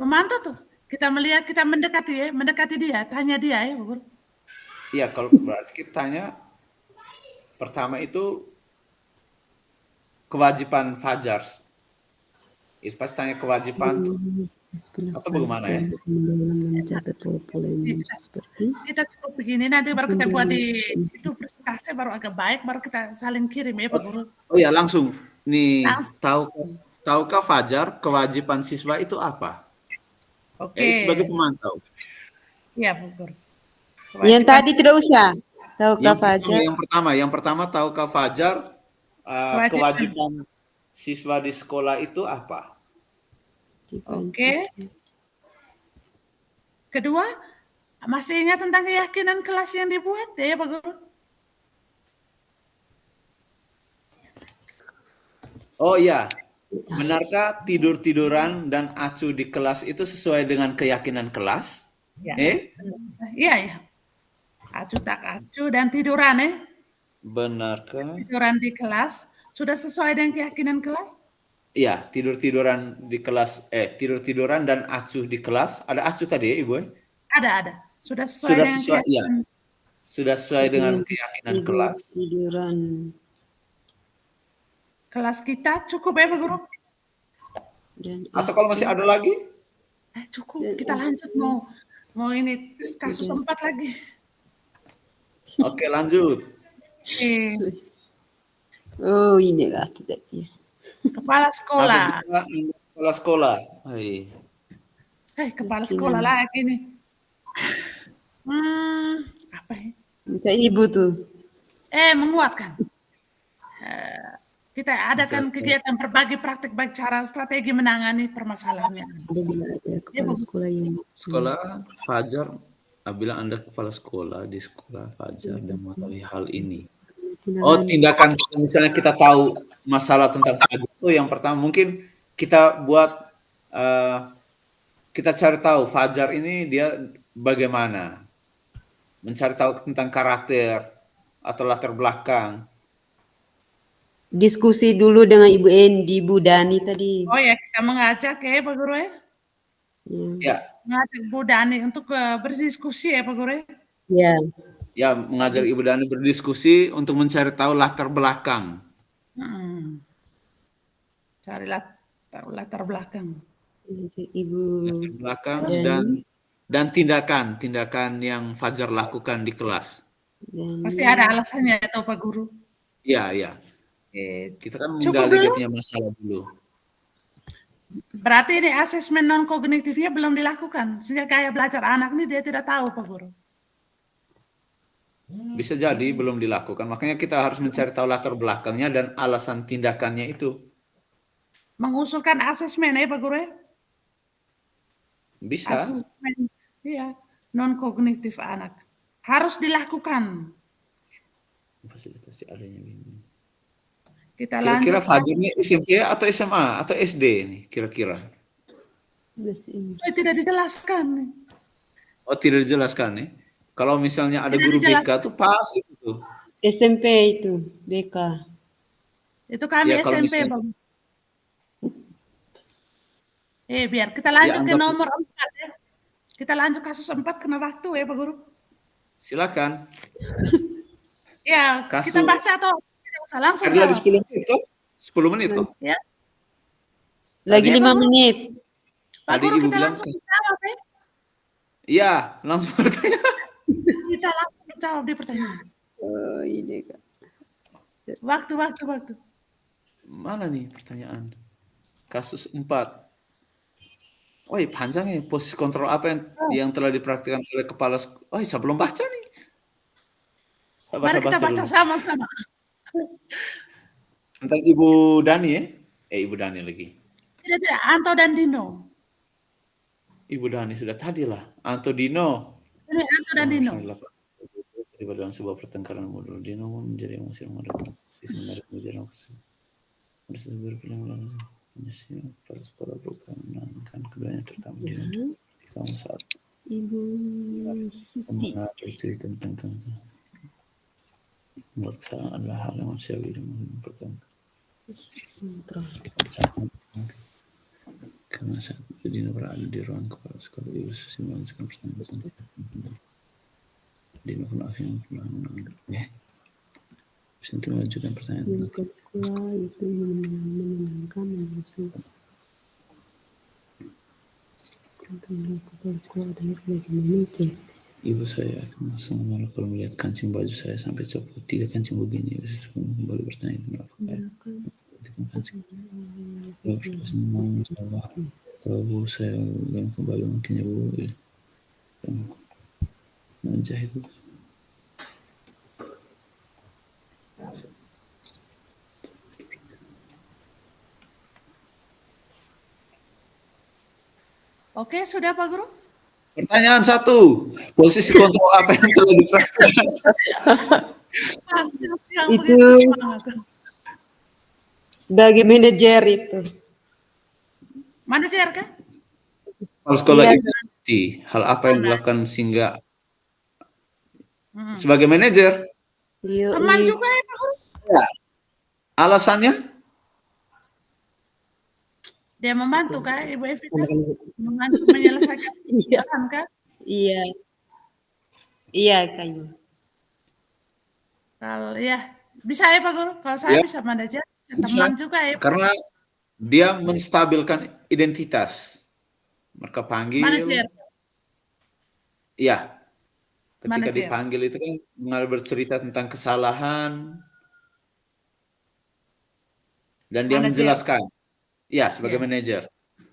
pemantau tuh kita melihat, kita mendekati dia, tanya dia ya Pak Guru. Iya, kalau berarti kita tanya pertama itu kewajiban Fajar. Pas tanya kewajiban atau bagaimana ya? Kita cukup begini, nanti baru kita buat itu presentasi baru agak baik, baru kita saling kirim ya Pak Guru. Oh ya, langsung nih. Tahukah Fajar kewajiban siswa itu apa? Oke. Sebagai pemantau. Iya, Bu Guru. Yang tadi tidak usah. Tahu Kak Yang Fajar? pertama, tahukah Fajar kewajiban siswa di sekolah itu apa? Oke. Kedua, masih ingat tentang keyakinan kelas yang dibuat ya, Pak Guru? Oh iya, benarkah tidur-tiduran dan acuh di kelas itu sesuai dengan keyakinan kelas? Ya. Iya, ya. Acuh tak acuh dan tiduran ya. Benarkah? Tiduran di kelas sudah sesuai dengan keyakinan kelas? Iya, tidur-tiduran di kelas, tidur-tiduran dan acuh di kelas. Ada acuh tadi ya, Ibu? Ada. Sudah sesuai Sudah dengan sesuai, iya. keyakinan. Sudah sesuai dengan keyakinan kelas. Tiduran. Kelas kita cukup ya, Pak Guru? Atau kalau masih ada lagi? Cukup, kita lanjut mau ini kasus 4 lagi. Oke, lanjut. Oh, inilah kita ya. Kepala sekolah. Kepala sekolah. Kepala sekolah lagi nih. Apa ya? Minta ibu tuh. Menguatkan. Kita adakan kegiatan berbagi praktik baik cara strategi menangani permasalahan. Ada bilang ada kepala sekolah yang sekolah Fajar, bilang Anda kepala sekolah di sekolah Fajar dan mengetahui hal ini. Oh, tindakan misalnya kita tahu masalah tentang Fajar itu yang pertama mungkin kita buat kita cari tahu Fajar ini dia bagaimana, mencari tahu tentang karakter atau latar belakang. Diskusi dulu dengan Ibu Endi, Bu Dani tadi. Oh ya, kita mengajak ya Pak Guru ya. Ya. Mengajak Bu Dani untuk berdiskusi ya Pak Guru ya. Ya. Ya, mengajak Ibu Dani berdiskusi untuk mencari tahu latar belakang. Cari latar belakang. Ibu latar belakang dan tindakan yang Fajar lakukan di kelas. Pasti ada alasannya atau Pak Guru. Iya. Kita kan Cukup menggali dulu. dia punya masalah dulu. Berarti ini asesmen non kognitifnya belum dilakukan sehingga kayak belajar anak ini dia tidak tahu Pak Guru. Bisa jadi belum dilakukan. Makanya kita harus mencari tahu latar belakangnya dan alasan tindakannya itu. Mengusulkan asesmen ya Pak Guru ya? Bisa. Asesmen, iya, non kognitif anak harus dilakukan. Fasilitasi adanya ini. Kita Kira-kira lanjut. Fajar ini SMP atau SMA atau SD nih kira-kira? Tidak dijelaskan nih. Oh, tidak dijelaskan nih. Kalau misalnya ada guru BK tuh pas itu tuh. SMP itu BK. Itu kami Ya, SMP misalnya, Bang. Biar kita lanjut ke nomor 4 ya. Kita lanjut kasus 4 kena waktu ya Pak Guru. Silakan. Ya, kita baca atau tidak usah langsung ada lagi jawab. 10 menit kok. 10 menit kok. Ya. Lagi 5 menit. Pak Tadi Guru Ibu kita bilang langsung jawab ya. Iya, langsung bertanya. Kita langsung jawab di pertanyaan. Oh, ini Kak. Waktu. Mana nih pertanyaan? Kasus 4. Oh, panjang ya. Posisi kontrol apa yang telah dipraktikkan oleh kepala sekolah? Oh, saya belum baca nih. Mari kita baca sama-sama. Tentang Ibu Dani ya? Ibu Dani lagi. Tidak, Anto dan Dino. Ibu Dani sudah tadi lah. Anto Dino. Ini Anto dan Dino. Terlibat dalam sebuah pertengkaran modul Dino menjadi emosi menarik mengejar berpilihan kepala sekolah berupa menangkan keduanya terutama Dino seperti kamu saat Ibu mengatur cerita tentang membuat kesalahan adalah hal yang manusiawi dan mempertahankan karena saat itu Dino berada di ruang kepala sekolah Ibu Susi melanjutkan pertanyaan Dino pun akhirnya pernah menangkap Sinti mengajukan pertanyaan tentang sekolah itu menenangkan kepala sekolah adalah sebagai mungkin. Ibu saya akan langsung menolak kalau melihat kancing baju saya sampai copot 3 kancing begini. Ibu saya kembali bertanya tentang apakah kancing. Kalau Bu saya ulang kembali mungkin ya Bu. Menjahit. Oke, sudah Pak Guru? Pertanyaan 1, posisi kontrol apa yang telah dipraktikkan? Yang Itu- begitu semangat. Sebagai manajer itu. Manajer kan? Kalau sekolah Iya. Ibu Santi, hal apa yang dilakukan sehingga sebagai manajer? Teman juga ya Pak Guru? Ya. Alasannya? Dia membantu kah Ibu Evita? Membantu menyelesaikan Iya. pekerjaan kah? Iya. Iya, Kayu. Kalau ya bisa ya Pak Guru. Kalau saya Ya. bisa manajer, bisa Bisa. teman juga ya. Karena dia menstabilkan identitas. Mereka panggil. Manajer. Iya. Ketika Manajer. dipanggil itu kan mengalir bercerita tentang kesalahan. Dan dia Manajer. menjelaskan. Ya, sebagai Ya. manajer.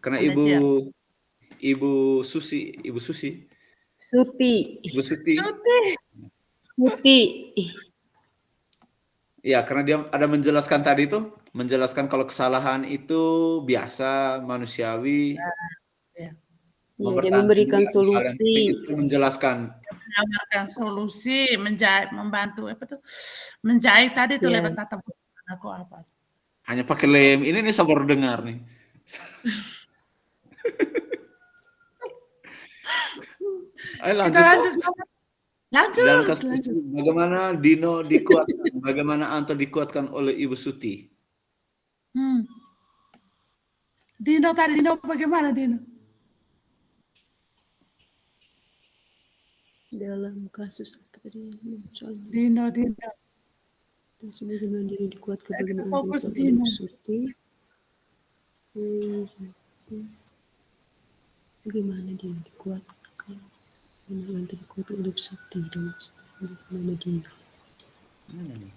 Karena Manajer. Ibu Suti. Suti. Ya, karena dia ada menjelaskan tadi itu, menjelaskan kalau kesalahan itu biasa, manusiawi. Ya. Ya, dia memberikan hal yang penting solusi. itu menjelaskan. Menawarkan solusi, menjahit, membantu apa tuh? Menjahit tadi tuh Ya. lewat tatap muka aku apa? Hanya pakai lem. Ini nih sabar dengar nih. Ayo lanjut. Kita lanjut. Dalam kasus ini, bagaimana Dino dikuatkan? Bagaimana Anto dikuatkan oleh Ibu Suti? Dino bagaimana Dino? Dalam kasus tadi soal Dino. bagaimana Dino dikuatkan, Kita bagaimana fokus dikuatkan Dino. oleh Suti. Bagaimana Dino dikuatkan? Bagaimana dikuatkan oleh Suti dan bagaimana Dino? Mana nih?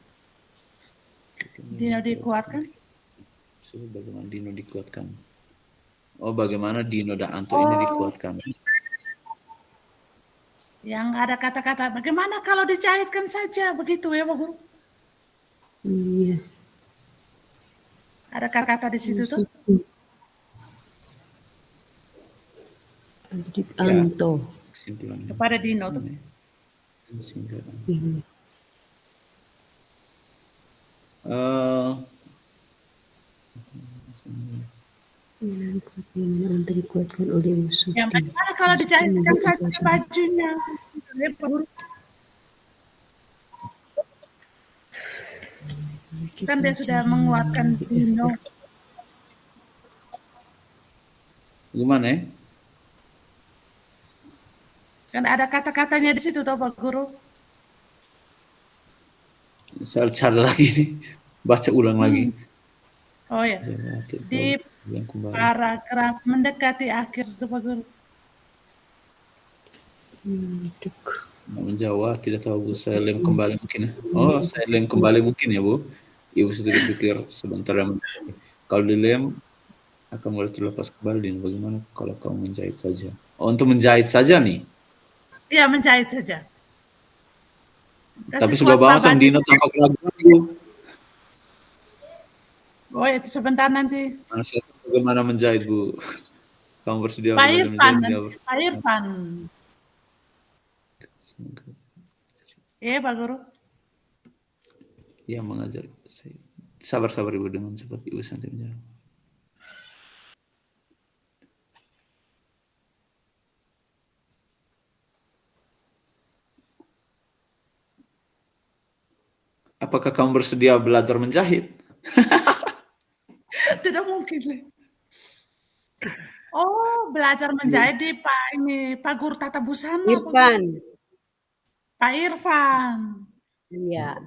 Dino dikuatkan? Bagaimana Dino dikuatkan? Oh, bagaimana Dino dan Anto ini dikuatkan? Yang ada kata-kata bagaimana kalau dicairkan saja begitu ya Pak Guru? Iya. Ada kata-kata di situ tuh? Adik Anto. Kesimpulan. Kepada Dino tuh. Bagaimana Anto dikuatkan oleh Suti. Ya, bagaimana kalau dicairkan saja bajunya? Ya, Pak Guru. Kan dia sudah menguatkan Dino. Gimana ya? Kan ada kata-katanya di situ toh Pak Guru. Saya cari lagi nih. Baca ulang lagi. Oh ya. Di paragraf mendekati akhir itu Pak Guru. Menjawab tidak tahu Bu, saya lem kembali mungkin ya. Oh, saya lem kembali mungkin ya Bu. Ibu sudah dipikir sebentar. Kalau dilem akan mulai terlepas kembali. Bagaimana kalau kamu menjahit saja? Oh, untuk menjahit saja nih? Iya, menjahit saja. Tapi sudah bahasa Dino tampak ragu-ragu. Oh, itu sebentar nanti. Bagaimana menjahit Bu? Kamu bersedia Pak Irfan, Pak Irfan. Iya Pak Guru. Ya, mengajar. Sabar-sabar Ibu dengan cepat Ibu Santi menjawab. Apakah kamu bersedia belajar menjahit? Tidak mungkin. Oh, belajar menjahit di Pak Guru Tata Busana. Irfan. Pak Irfan. Iya.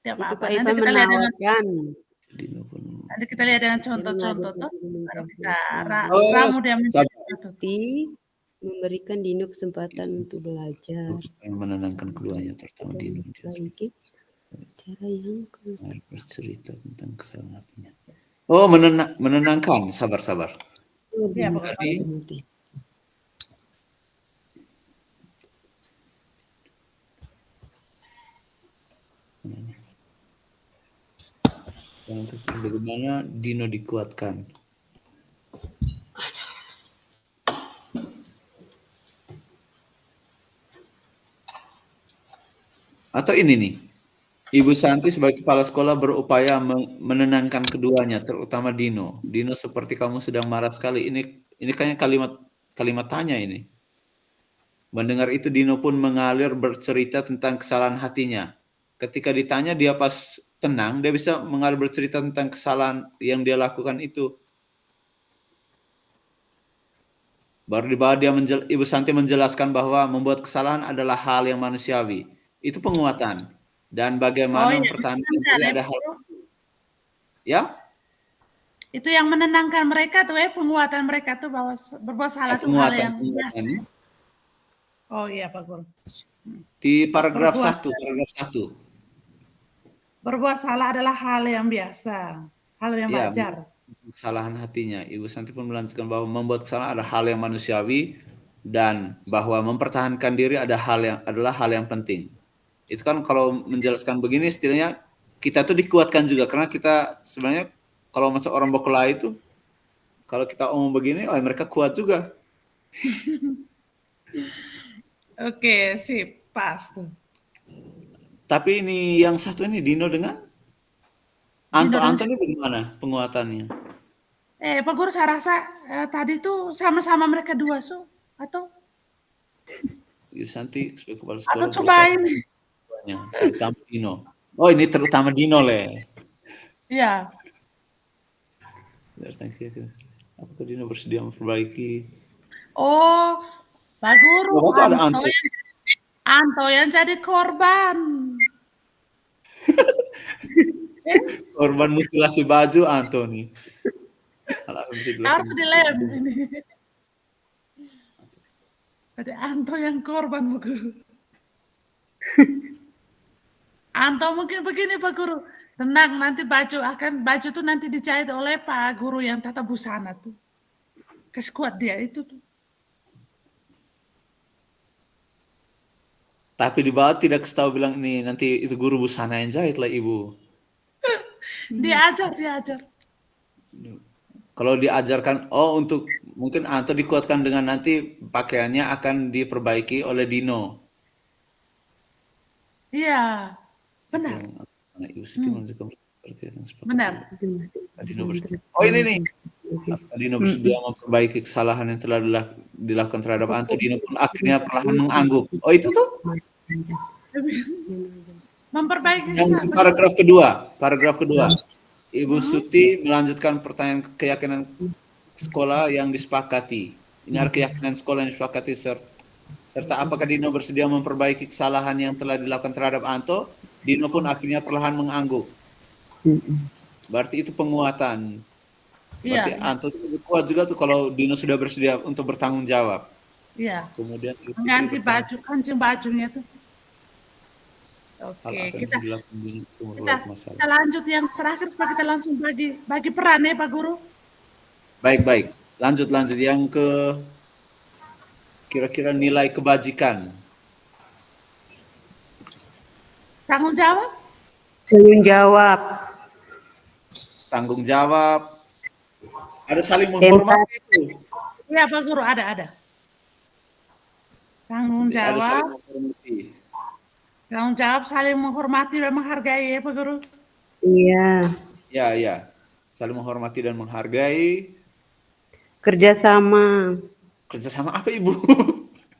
Tidak apa-apa. Pak Irfan menawarkan. Nanti kita lihat dengan contoh-contoh tuh. Baru kita ramu dia menjahit. Memberikan Dino kesempatan untuk belajar. Yang menenangkan keluarnya terutama Dino. Cara yang bercerita tentang kesalahannya. Oh, menenangkan. Sabar-sabar. Iya, Terus bagaimana Dino dikuatkan? Atau ini nih, Ibu Santi sebagai kepala sekolah berupaya menenangkan keduanya, terutama Dino. Dino, seperti kamu sedang marah sekali. Ini kayaknya kalimat tanya ini. Mendengar itu Dino pun mengalir bercerita tentang kesalahan hatinya. Ketika ditanya dia pas tenang, dia bisa mengalir bercerita tentang kesalahan yang dia lakukan itu. Baru di bawah Ibu Santi menjelaskan bahwa membuat kesalahan adalah hal yang manusiawi. Itu penguatan. Dan bagaimana mempertahankan diri ada hal ya? Itu yang menenangkan mereka tuh penguatan mereka tuh bahwa berbuat salah itu hal yang biasa. Oh iya Pak Guru. Di paragraf 1. Berbuat salah adalah hal yang biasa, hal yang wajar. Kesalahan hatinya. Ibu Santi pun melanjutkan bahwa membuat kesalahan adalah hal yang manusiawi dan bahwa mempertahankan diri adalah hal yang penting. Itu kan kalau menjelaskan begini istilahnya kita tuh dikuatkan juga karena kita sebenarnya kalau masuk orang berkelahi itu kalau kita omong begini, mereka kuat juga. Oke, sip, pas tuh. Tapi ini yang satu ini Dino dengan Anto ini bagaimana penguatannya? Pak Guru saya rasa tadi tuh sama-sama mereka dua atau Ibu Santi sebagai kepala sekolah. Atau cobain. Terutama Dino. Oh ini terutama Dino le. Iya. Apakah Dino bersedia memperbaiki? Oh, Pak Guru, Anto yang jadi korban. Korban mutilasi baju Anto nih. Harus dilem ini. Ada Anto yang korban, Pak Guru. Anto mungkin begini Pak Guru. Tenang, nanti baju tuh nanti dijahit oleh Pak Guru yang tata busana tuh. Keskuat dia itu tuh. Tapi di bawah tidak tahu bilang ini nanti itu guru busana yang jahit lah Ibu. Diajar. Kalau diajarkan, untuk mungkin Anto dikuatkan dengan nanti pakaiannya akan diperbaiki oleh Dino. Iya, benar. Benar. Oh ini nih. Dino bersedia memperbaiki kesalahan yang telah dilakukan terhadap Anto. Dino pun akhirnya perlahan mengangguk. Oh itu tuh? Memperbaiki yang paragraf kedua. Ibu Suti melanjutkan pertanyaan keyakinan sekolah yang disepakati. Ini adalah keyakinan sekolah yang disepakati serta apakah Dino bersedia memperbaiki kesalahan yang telah dilakukan terhadap Anto. Dino pun akhirnya perlahan mengangguk. Berarti itu penguatan. Berarti Anto itu kuat juga tuh kalau Dino sudah bersedia untuk bertanggung jawab. Iya. Kemudian mengganti kancing bajunya tuh. Oke, kita lanjut yang terakhir supaya kita langsung bagi peran ya Pak Guru. Baik. Lanjut yang ke kira-kira nilai kebajikan. Tanggung jawab. Ada saling menghormati itu. Iya Pak Guru, ada. Tanggung jawab. Tanggung jawab saling menghormati dan menghargai ya Pak Guru. Iya. Ya. Saling menghormati dan menghargai. Kerjasama apa Ibu?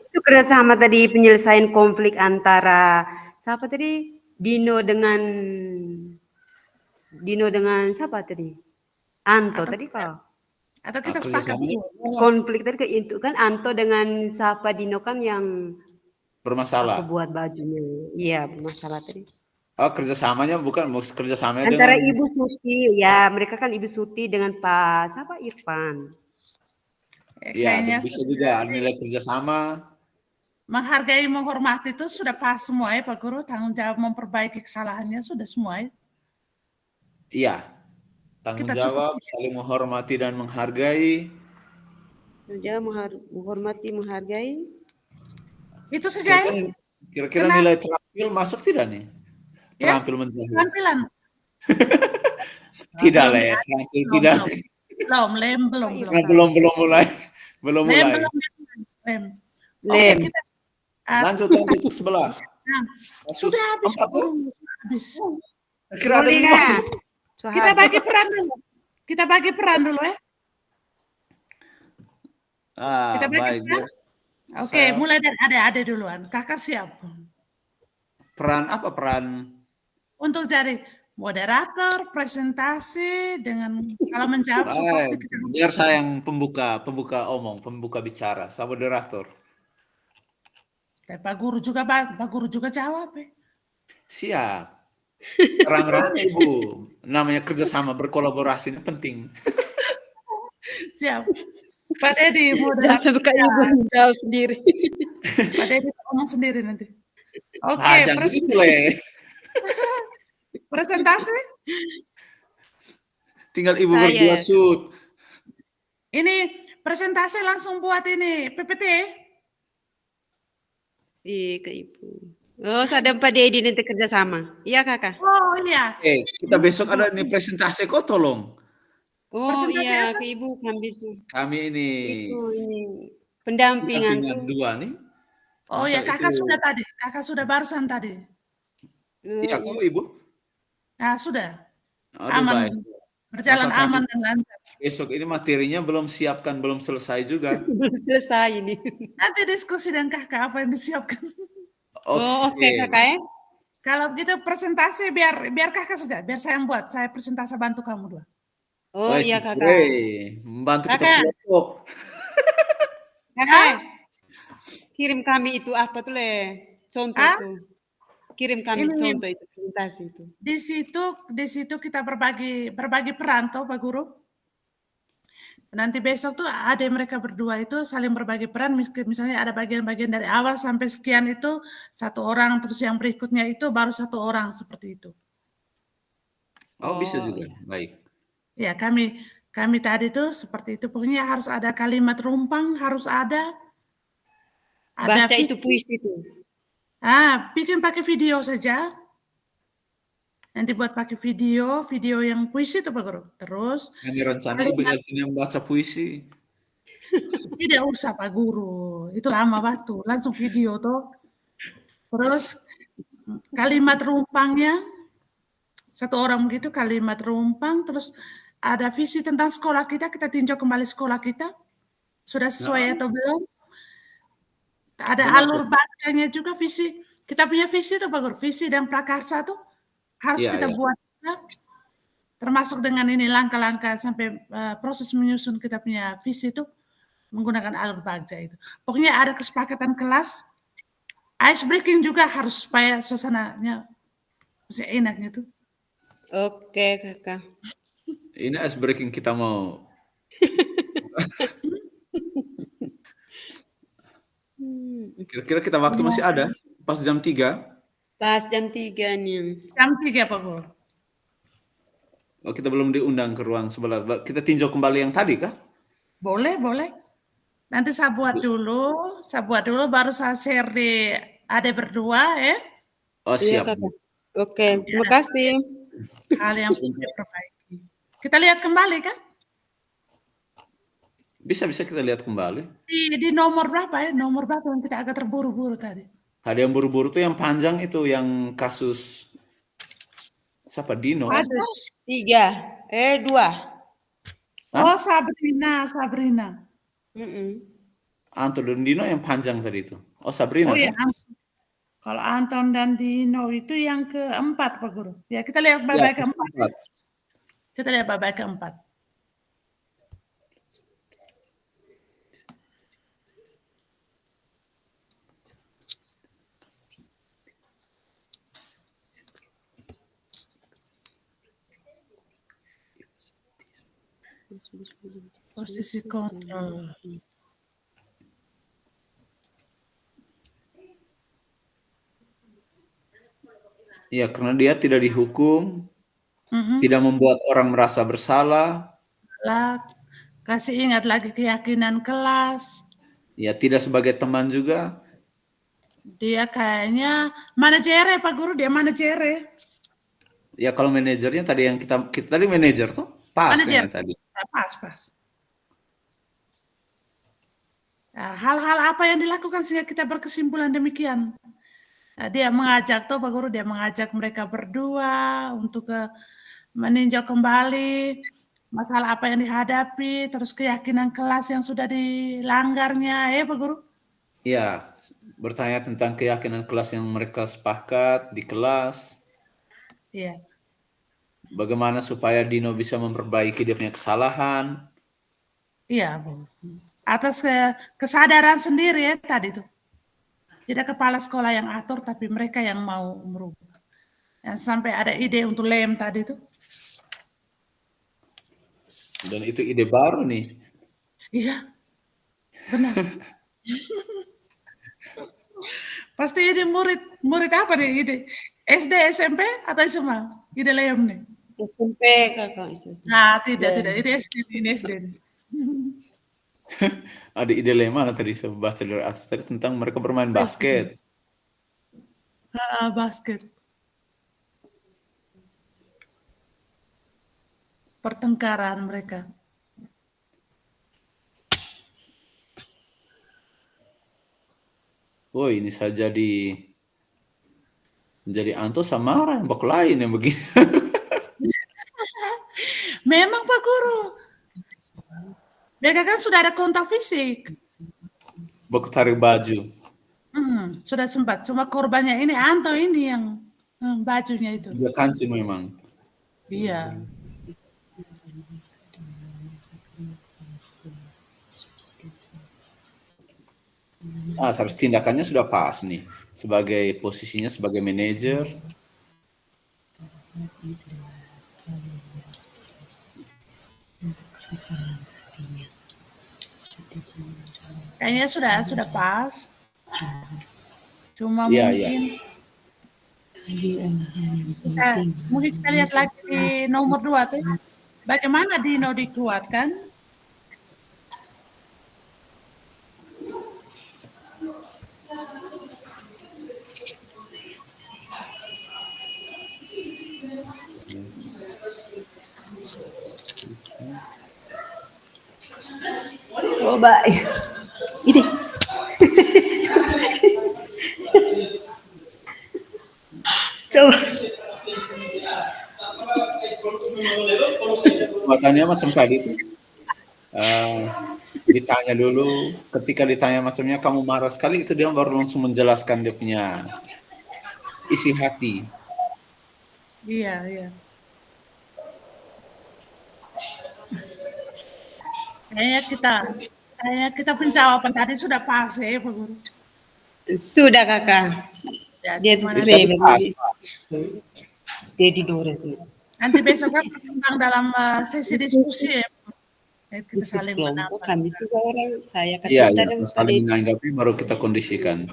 Itu kerjasama tadi penyelesaian konflik antara siapa tadi? Dino dengan siapa tadi? Anto tadi kalau. Atau kita sepakat konflik tadi itu kan Anto dengan siapa Dino kan yang bermasalah. Aku buat bajunya. Iya, bermasalah tadi. Oh, kerjasamanya bukan kerjasamanya antara dengan Ibu Suti, ya mereka kan Ibu Suti dengan Pak siapa Irfan. Iya, bisa juga nilai kerjasama. Menghargai, menghormati itu sudah pas semua ya Pak Guru. Tanggung jawab memperbaiki kesalahannya sudah semua ya. Iya, tanggung jawab, saling menghormati dan menghargai. Menghormati, menghargai. Itu saja. Kira-kira nilai terampil masuk tidak nih? Terampil menjahit. Penampilan. Tidak belum lah ya, diatur. terakhir Belum, tidak. belum. Belum mulai. Belum Lem, mulai. lem. Oke, Lem. kita Lanjut sebelah. nah, Kasus sudah habis, 4 tuh? Guru. Sudah habis. Kira ada 5. Rolina. Kita bagi peran dulu. Kita bagi peran dulu ya. Kita bagi Baik. peran. Oke, mulai dari adik-adik duluan. Kakak siap. Peran apa peran? Untuk jadi moderator, presentasi dengan kalau menjawab so pasti kita Biar saya yang pembuka bicara, saya moderator. Pak Guru juga jawab ya. Siap. Rame-rame Ibu. Namanya kerjasama, berkolaborasi ini penting. Siap. Pak Dedi Jangan moderator. buka ibu jauh sendiri. Pak Dedi ngomong sendiri nanti. Oke, Jangan begitu Le. presentasi. Tinggal Ibu Saya. berdua shoot. Ini presentasi langsung buat ini PPT. Iya ke ibu. Oh, ada Pak Dedi nanti kerjasama. Iya kakak. Oh iya. Kita besok ada nih presentasi kok tolong. Oh Presentasi iya apa? ke ibu ambil tuh. Kami ini Itu ini pendampingan tuh. 2 nih. Oh ya, Masa kakak itu- sudah tadi. Kakak sudah barusan tadi. Iya kok Ibu. Nah, sudah. Aduh, Aman. baik. Berjalan Masa tadi- aman dan lancar. Besok ini materinya belum siapkan, belum selesai juga. Belum selesai ini. Nanti diskusi dengan kakak apa yang disiapkan. Oh, oke kakak ya. Kalau begitu presentasi biar kakak saja, biar saya yang buat. Saya presentasi bantu kamu dua. Oh iya kakak. Membantu kita Kakak. kelompok. Kakak. Kirim kami itu apa tuh le? Contoh Ah? tuh. Kirim kami Ini. contoh itu presentasi itu. Di situ kita berbagi peran toh Pak Guru. Nanti besok tuh ada mereka berdua itu saling berbagi peran, misalnya ada bagian-bagian dari awal sampai sekian itu 1 orang, terus yang berikutnya itu baru 1 orang seperti itu. Oh, bisa Oh, juga. iya. Baik. Ya, kami tadi tuh seperti itu. Pokoknya harus ada kalimat rumpang, harus ada. Baca itu puisi itu. Bikin pakai video saja. Nanti buat pakai video yang puisi tuh Pak Guru. Terus Kami rencana Ibu Elvin yang baca puisi. tidak usah Pak Guru, itu lama waktu, langsung video tuh. Terus kalimat rumpangnya 1 orang begitu kalimat rumpang, terus ada visi tentang sekolah kita tinjau kembali sekolah kita. Sudah sesuai atau belum? Ada Benar, alur bacanya juga visi. Kita punya visi tuh Pak Guru, visi dan prakarsa tuh harus Iya, kita iya. buat juga. Termasuk dengan ini langkah-langkah sampai proses menyusun kita punya visi itu menggunakan alur baca itu. Pokoknya ada kesepakatan kelas. Ice breaking juga harus supaya suasananya bisa enaknya tuh. Oke kakak. Ini ice breaking kita mau. Kira-kira kita waktu masih ada? Pas jam 3? Pas jam 3 nih. Jam 3 Pak Guru. Oh, kita belum diundang ke ruang sebelah. Kita tinjau kembali yang tadi kah? Boleh. Nanti saya buat dulu baru saya share di adik berdua ya. Oh, Iya siap. kakak. Oke, terima kasih. Hal yang perlu diperbaiki. Kita lihat kembali kan? Bisa kita lihat kembali. Di nomor berapa ya? Nomor berapa yang kita agak terburu-buru tadi? Tadi yang buru-buru tuh yang panjang itu, yang kasus siapa? Dino. Ada. 3. 2. Oh, Sabrina. Anton dan Dino yang panjang tadi itu. Oh, Sabrina. Oh ya, kan? kalau Anton dan Dino itu yang keempat Pak Guru. Ya, kita lihat babak keempat. Kita lihat babak keempat. Posisi kontrol. Iya, karena dia tidak dihukum, tidak membuat orang merasa bersalah. Kasih ingat lagi keyakinan kelas. Ya, tidak sebagai teman juga. Dia kayaknya manajer Pak Guru, dia manajer. Ya kalau manajernya tadi yang kita tadi manajer tuh pas Manajer. kayaknya tadi. Pas. Nah, hal-hal apa yang dilakukan sehingga kita berkesimpulan demikian? Nah, dia mengajak Pak Guru, dia mengajak mereka berdua untuk meninjau kembali masalah apa yang dihadapi, terus keyakinan kelas yang sudah dilanggarnya, ya Pak Guru? Iya, bertanya tentang keyakinan kelas yang mereka sepakat di kelas. Iya. Bagaimana supaya Dino bisa memperbaiki dia punya kesalahan. Iya, Bu. Atas kesadaran sendiri ya tadi tuh. Tidak kepala sekolah yang atur, tapi mereka yang mau merubah. Yang sampai ada ide untuk lem tadi tuh. Dan itu ide baru nih. Iya, benar. Pasti ide murid apa nih ide? SD, SMP, atau SMA? Ide lem nih. SMP kakak itu. Nah, tidak. Ini SD, ini SD. Ada ide lain mana tadi saya baca dari atas tadi tentang mereka bermain basket. Basket. Pertengkaran mereka. Oh ini saja menjadi Anto Samara yang bak lain yang begini. Memang Pak Guru. Mereka kan sudah ada kontak fisik. Baku tarik baju. Sudah sempat. Cuma korbannya ini Anto ini yang bajunya itu. Dia kanci memang. Iya. Seharusnya tindakannya sudah pas nih. Sebagai posisinya sebagai manajer. Kayaknya sudah pas. Cuma Iya. mungkin kita lihat lagi di nomor 2 tuh. Bagaimana Dino dikuatkan? Coba. Ini. Coba. Makanya macam tadi itu ditanya dulu, ketika ditanya macamnya kamu marah sekali, itu dia baru langsung menjelaskan dia punya isi hati. Iya. Kayaknya kita penjawaban tadi sudah pas ya Pak Guru. Sudah kakak. Ya, Dia tidur. Nanti besok kan berkembang dalam sesi diskusi ya. Kita saling menambah. Kami juga orang saya Iya, saling menanggapi baru kita kondisikan.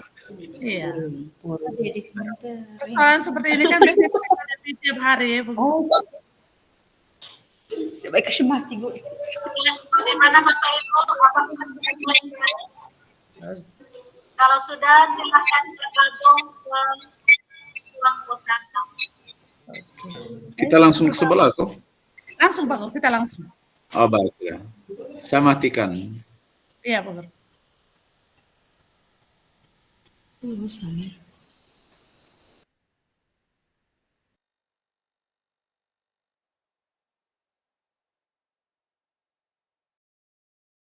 Iya. Persoalan seperti ini kan biasanya ada tiap hari ya. Baik kasih mati gue. Bagaimana Bapak Ibu? Apakah kalau sudah silakan bergabung ke ruang utama. Kita langsung ke sebelah kok. Langsung Pak Guru, kita langsung. Oh baik ya. Saya matikan. Iya Pak Guru. Sama.